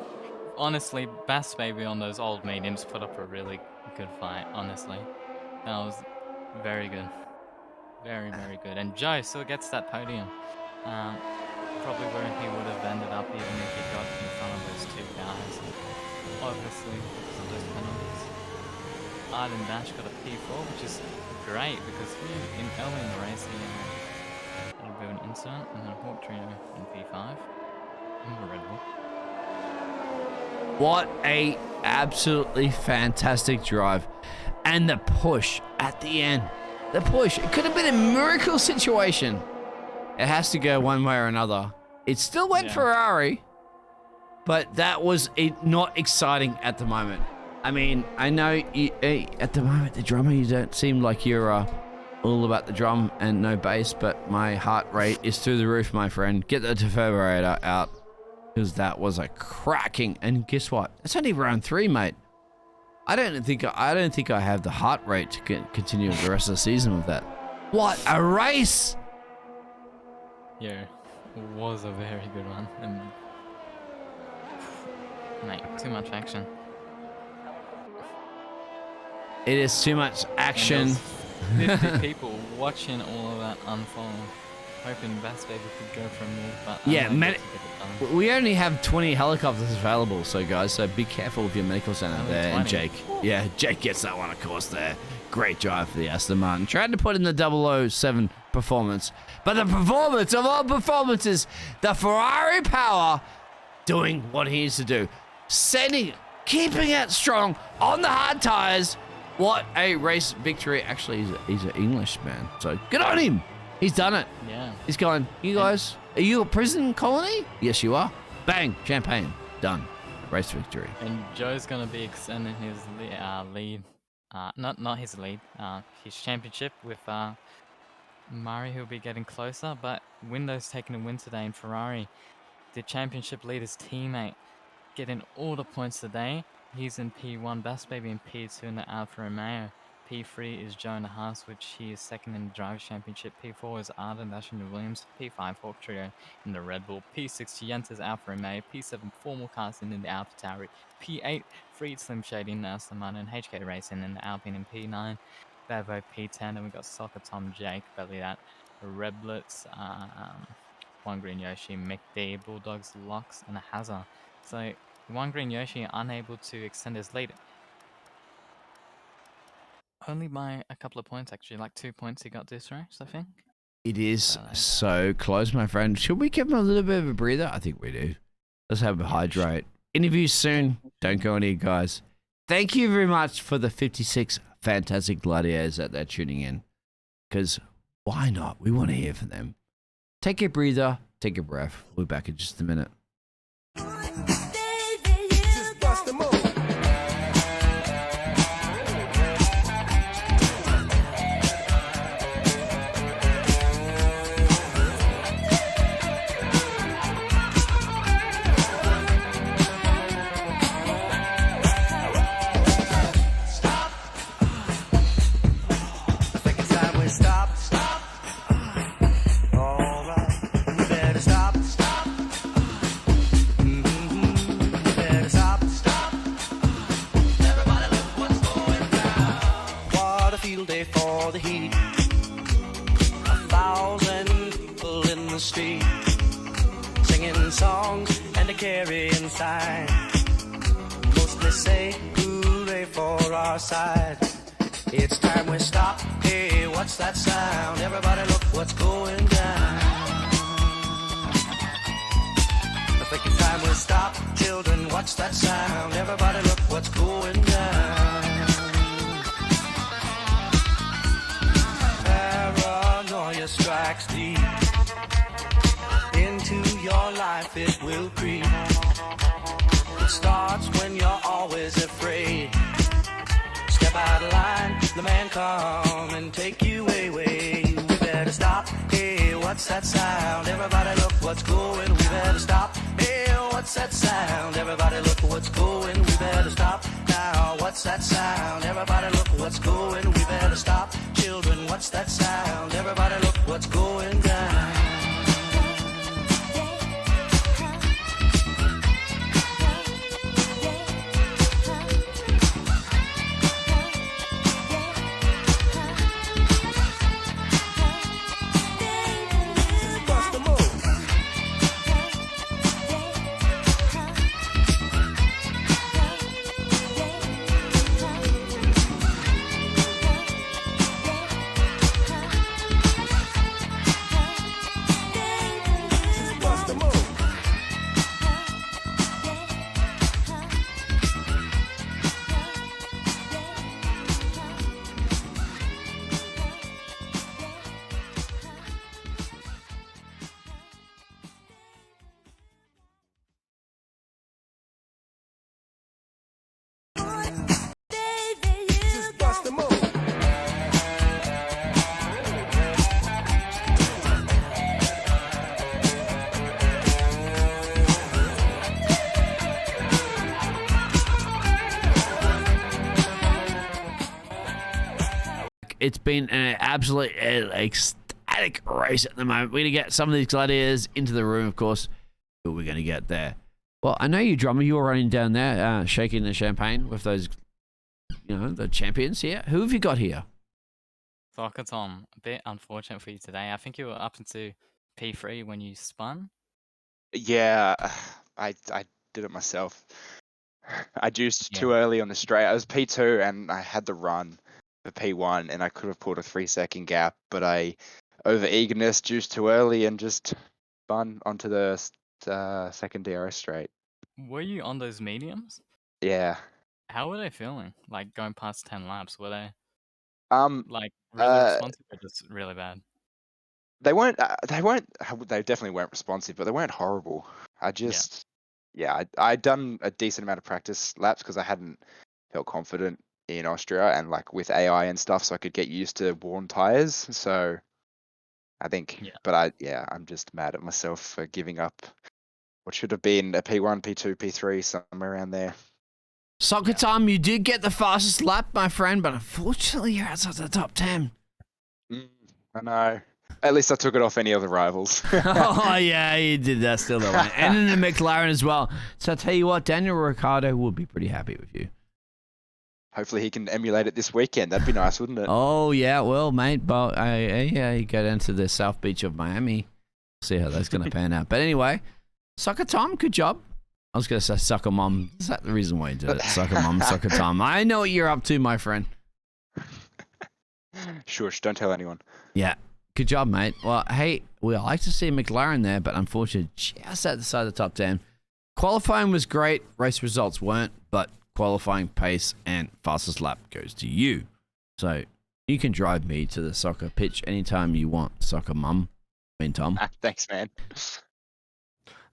honestly, Bass Baby on those old mediums put up a really good fight, honestly. That was very good. Very, very good. And Joe still gets that podium. Probably where he would have ended up even if he got in front of those two guys. Obviously, because of those penalties. Arden Dash got a P4, which is great because early in the race he had a bit of an incident, and then Hawk Trio in P5. And the Red Bull. What a absolutely fantastic drive. And the push at the end. The push. It could have been a miracle situation. It has to go one way or another. It still went Ferrari, but that was not exciting at the moment. I mean, I know at the moment, the drummer, you don't seem like you're all about the drum and no bass, but my heart rate is through the roof, my friend. Get the defibrillator out, because that was a cracking. And guess what? It's only round 3, mate. I don't think I have the heart rate to continue the rest of the season with that. What a race! Yeah, it was a very good one. And mate, too much action. It is too much action. And there was 50 people watching all of that unfold, hoping Bass Baby could go for a move, but Yeah, unable to get it done. we only have 20 helicopters available, so guys, so be careful with your medical center Only there. And 20. Jake, yeah, Jake gets that one, of course. There, great drive for the Aston Martin. Tried to put in the 007 performance, but the performance of all performances, the Ferrari power, doing what he needs to do, keeping it strong on the hard tires. What a race victory! Actually, he's an Englishman, so good on him. He's done it. Yeah. He's going, you guys, are you a prison colony? Yes, you are. Bang, champagne, done. Race victory. And Joe's gonna be extending his lead, not his lead, his championship with Murray, who'll be getting closer. But Windows taking a win today in Ferrari. The championship leader's teammate getting all the points today. He's in P1, Bass Baby in P2 in the Alfa Romeo. P3 is Joe in the Haas, which he is second in the Drivers' Championship. P4 is Arden Dash in the Williams. P5 Hawk Trio in the Red Bull. P6 Gianta's Alfa Romeo. P7 Formal Casting in the Alfa Tauri. P8 Freed Slim Shady in the Aston Martin. HK Racing in the Alpine in P9. Bevo P10, and we got Soccer Tom Jake, belly that. Red Blitz, One Green Yoshi, Mick D, Bulldogs, Locks, and a Hazard. So One Green Yoshi unable to extend his lead. Only by a couple of points, actually. Like 2 points he got this race, I think. It is so close, my friend. Should we give him a little bit of a breather? I think we do. Let's have a hydrate. Interview soon. Don't go anywhere, guys. Thank you very much for the 56 fantastic gladiators that they're tuning in. Because why not? We want to hear from them. Take a breather. Take a breath. We'll be back in just a minute. It's time we stop. Hey, what's that sound? Everybody look what's going down. I think it's time we stop. Children, what's that sound? Everybody look what's going down. Paranoia strikes deep. Into your life it will creep. It starts when you're always afraid. Step out of line, the man come and take you away. We better stop. Hey, what's that sound? Everybody look what's going. We better stop. Hey, what's that sound? Everybody look what's going. We better stop. Now, what's that sound? Everybody look what's going. We better stop. Children, what's that sound? Everybody look what's going down. It's been an absolute ecstatic race at the moment. We're going to get some of these gladiators into the room, of course, but we're going to get there. Well, I know you, drummer. You were running down there, shaking the champagne with those, the champions here. Who have you got here? Soccer Tom, a bit unfortunate for you today. I think you were up into P3 when you spun. Yeah, I did it myself. I juiced too early on the straight. I was P2 and I had the run for P1 and I could have pulled a 3-second gap, but I over eagerness juiced too early and just spun onto the second DRS straight. Were you on those mediums? Yeah. How were they feeling? Like going past 10 laps, were they like really responsive or just really bad? They weren't. They definitely weren't responsive, but they weren't horrible. I'd done a decent amount of practice laps because I hadn't felt confident in Austria and like with AI and stuff, so I could get used to worn tires. So I think, but I'm just mad at myself for giving up what should have been a P1, P2, P3, somewhere around there. Soccer Time, you did get the fastest lap, my friend, but unfortunately you're outside the top 10. I know. At least I took it off any of the rivals. Oh, yeah, you did that still, though. And in the McLaren as well. So I tell you what, Daniel Ricciardo will be pretty happy with you. Hopefully he can emulate it this weekend. That'd be nice, wouldn't it? Oh, yeah, well, mate, but you go down to the South Beach of Miami. See how that's going to pan out. But anyway, Soccer Tom, good job. I was going to say Soccer Mom. Is that the reason why you did it? Soccer Mom, Soccer Tom. I know what you're up to, my friend. Shush, don't tell anyone. Yeah. Good job, mate. Well, hey, we like to see McLaren there, but unfortunately, just at the side of the top 10. Qualifying was great. Race results weren't, but qualifying pace and fastest lap goes to you. So you can drive me to the soccer pitch anytime you want, soccer mum. I mean, Tom. Thanks, man.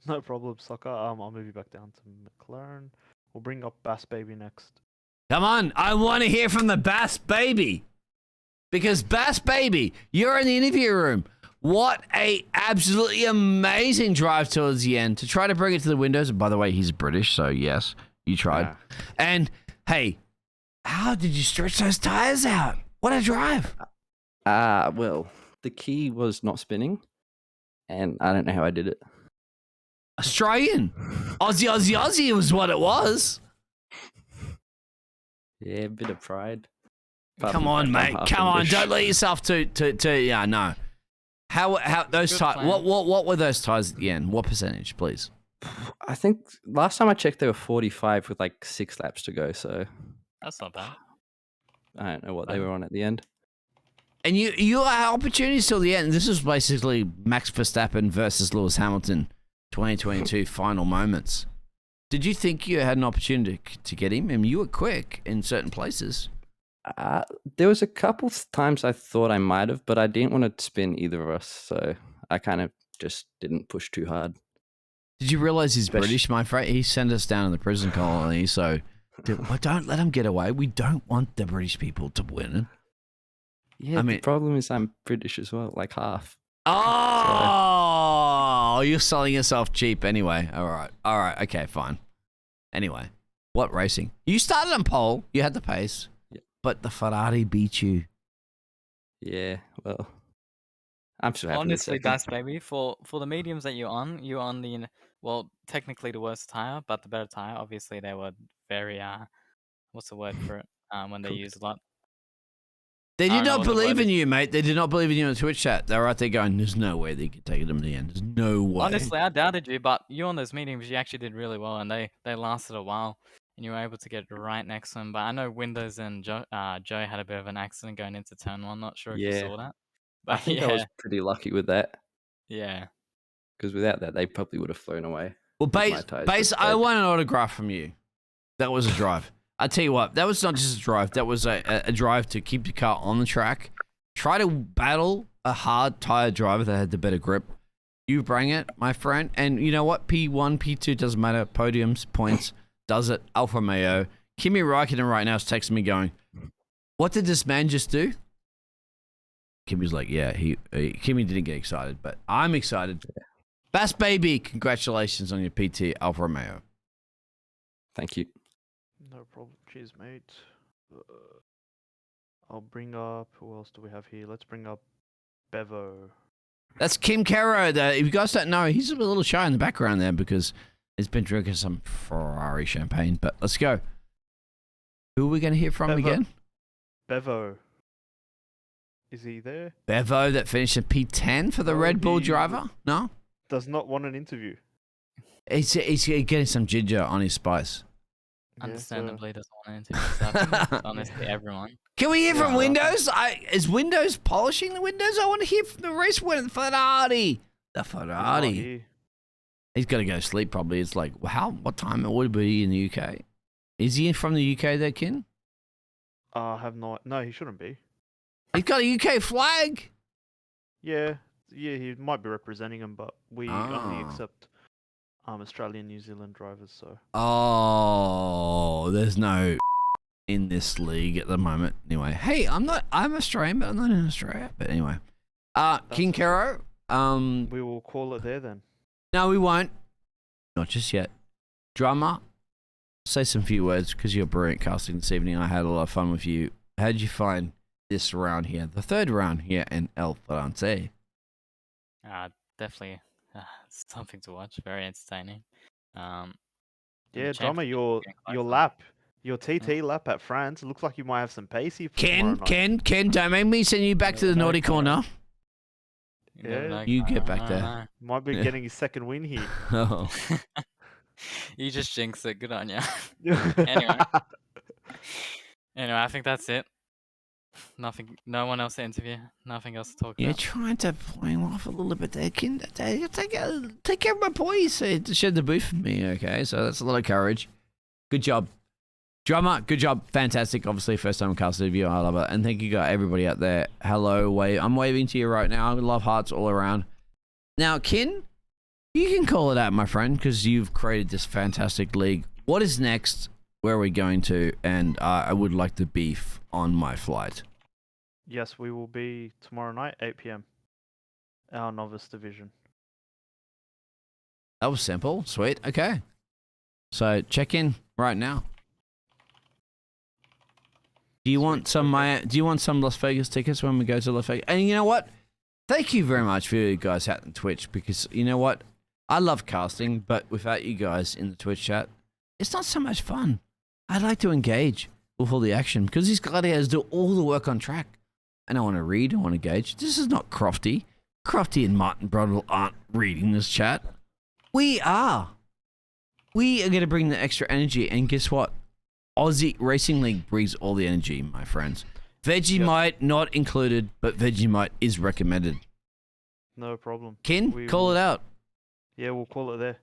No problem, Soccer. I'll move you back down to McLaren. We'll bring up Bass Baby next. Come on. I want to hear from the Bass Baby. Because Bass Baby, you're in the interview room. What a absolutely amazing drive towards the end to try to bring it to the windows. And by the way, he's British, so yes, you tried. Yeah. And hey, how did you stretch those tires out? What a drive. Well, the key was not spinning, and I don't know how I did it. Australian. Aussie was what it was. Yeah, a bit of pride. Apart Come from the on, fact I'm mate. half Come on. English. Don't let yourself to yeah, no. How those Good tires, plan. what were those tires at the end? What percentage, please? I think last time I checked, they were 45 with like 6 laps to go. So That's not bad. I don't know what they were on at the end. And you had opportunities till the end. This was basically Max Verstappen versus Lewis Hamilton 2022 final moments. Did you think you had an opportunity to get him? I mean, you were quick in certain places. There was a couple times I thought I might have, but I didn't want to spin either of us. So I kind of just didn't push too hard. Did you realize he's Especially- British, my friend? He sent us down in the prison colony, so well, don't let him get away. We don't want the British people to win. Yeah, I mean- the problem is I'm British as well, like half. Oh, you're selling yourself cheap anyway. All right, okay, fine. Anyway, what racing? You started on pole, you had the pace, Yeah. but the Ferrari beat you. Yeah, well, I'm still happy with Honestly, second. Bass Baby, for the mediums that you're on the, well, technically the worst tire, but the better tire. Obviously, they were very, what's the word for it? When they Cooked. use a lot. They I did don't know not what the believe word in is. you, mate. They did not believe in you in the Twitch chat. They were out there going, there's no way they could take it to the end. There's no way. Honestly, I doubted you, but you on those meetings, you actually did really well, and they lasted a while, and you were able to get right next to them. But I know Windows and Joe had a bit of an accident going into turn 1. Not sure if you Yeah. saw that. I But think yeah, I was pretty lucky with that yeah. because without that, they probably would have flown away. Well, my base, tires base were I dead. want an autograph from you. That was a drive. I tell you what, that was not just a drive. That was a drive to keep your car on the track. Try to battle a hard tire driver that had the better grip. You bring it, my friend. And you know what? P1, P2 doesn't matter. Podiums, points, does it. Alfa Romeo. Kimi Räikkönen right now is texting me going, what did this man just do? Kimmy's like, yeah, Kimmy didn't get excited, but I'm excited. Bass Baby, congratulations on your PT Alfa Romeo. Thank you. No problem. Cheers, mate. I'll bring up. Who else do we have here? Let's bring up Bevo. That's Kim Caro. If you guys don't know, he's a little shy in the background there because he's been drinking some Ferrari champagne. But let's go. Who are we going to hear from Bevo. again? Bevo. Is he there? Bevo that finished in P10 for the Oh, Red Bull he- driver? No? Does not want an interview. He's getting some ginger on his spice. Yeah, so- Understandably, doesn't want to interview. Honestly, everyone. Can we hear from Yeah. Windows? Is Windows polishing the windows? I want to hear from the race winner, Ferrari. The He's not Ferrari. here. He's got to go to sleep probably. It's like, what time it would be in the UK? Is he from the UK there, Kin? I have not. No, he shouldn't be. He's got a UK flag. Yeah, he might be representing him, but we only Ah. accept Australian, New Zealand drivers. So Oh, there's no in this league at the moment. Anyway, hey, I'm Australian, but I'm not in Australia. But anyway, King okay. Caro, we will call it there then. no, we won't. Not just yet. Drummer, say some few words because you're brilliant casting this evening. I had a lot of fun with you. How did you find this round here, the third round here in El Francais? Definitely something to watch. Very entertaining. And the Yeah, drummer, championship your getting closer. your lap, your TT lap at France looks like you might have some pace here for tomorrow night. Ken, don't make me send you back to the No, naughty no, corner. You never Yeah. know, You get Connor, back I there. know. Might be Yeah. getting his second win here. Oh. You just jinxed it. Good on you. anyway, Anyway, I think that's it. Nothing. No one else to interview. Nothing else to talk You're about. trying to play him off a little bit there, Kin. Take care of my boys to shed the booth for me, okay? So that's a lot of courage. Good job. Drummer, good job. Fantastic. Obviously, first time casted of you. I love it. And thank you, guys, everybody out there. Hello, wave. I'm waving to you right now. I love hearts all around. Now, Kin, you can call it out, my friend, because you've created this fantastic league. What is next? Where are we going to? And I would like to beef on my flight. Yes, we will be tomorrow night, 8 p.m. Our novice division. That was simple. Sweet. Okay. So check in right now. Do you want some do you want some Las Vegas tickets when we go to Las Vegas? And you know what? Thank you very much for you guys out in Twitch, because you know what? I love casting, but without you guys in the Twitch chat, it's not so much fun. I'd like to engage with all the action, because these gladiators do all the work on track. And I want to read, I want to engage. This is not Crofty. Crofty and Martin Brodwell aren't reading this chat. We are. We are going to bring the extra energy, and guess what? Aussie Racing League brings all the energy, my friends. Vegemite not included, but Vegemite is recommended. No problem. Kin, call it out. Yeah, we'll call it there.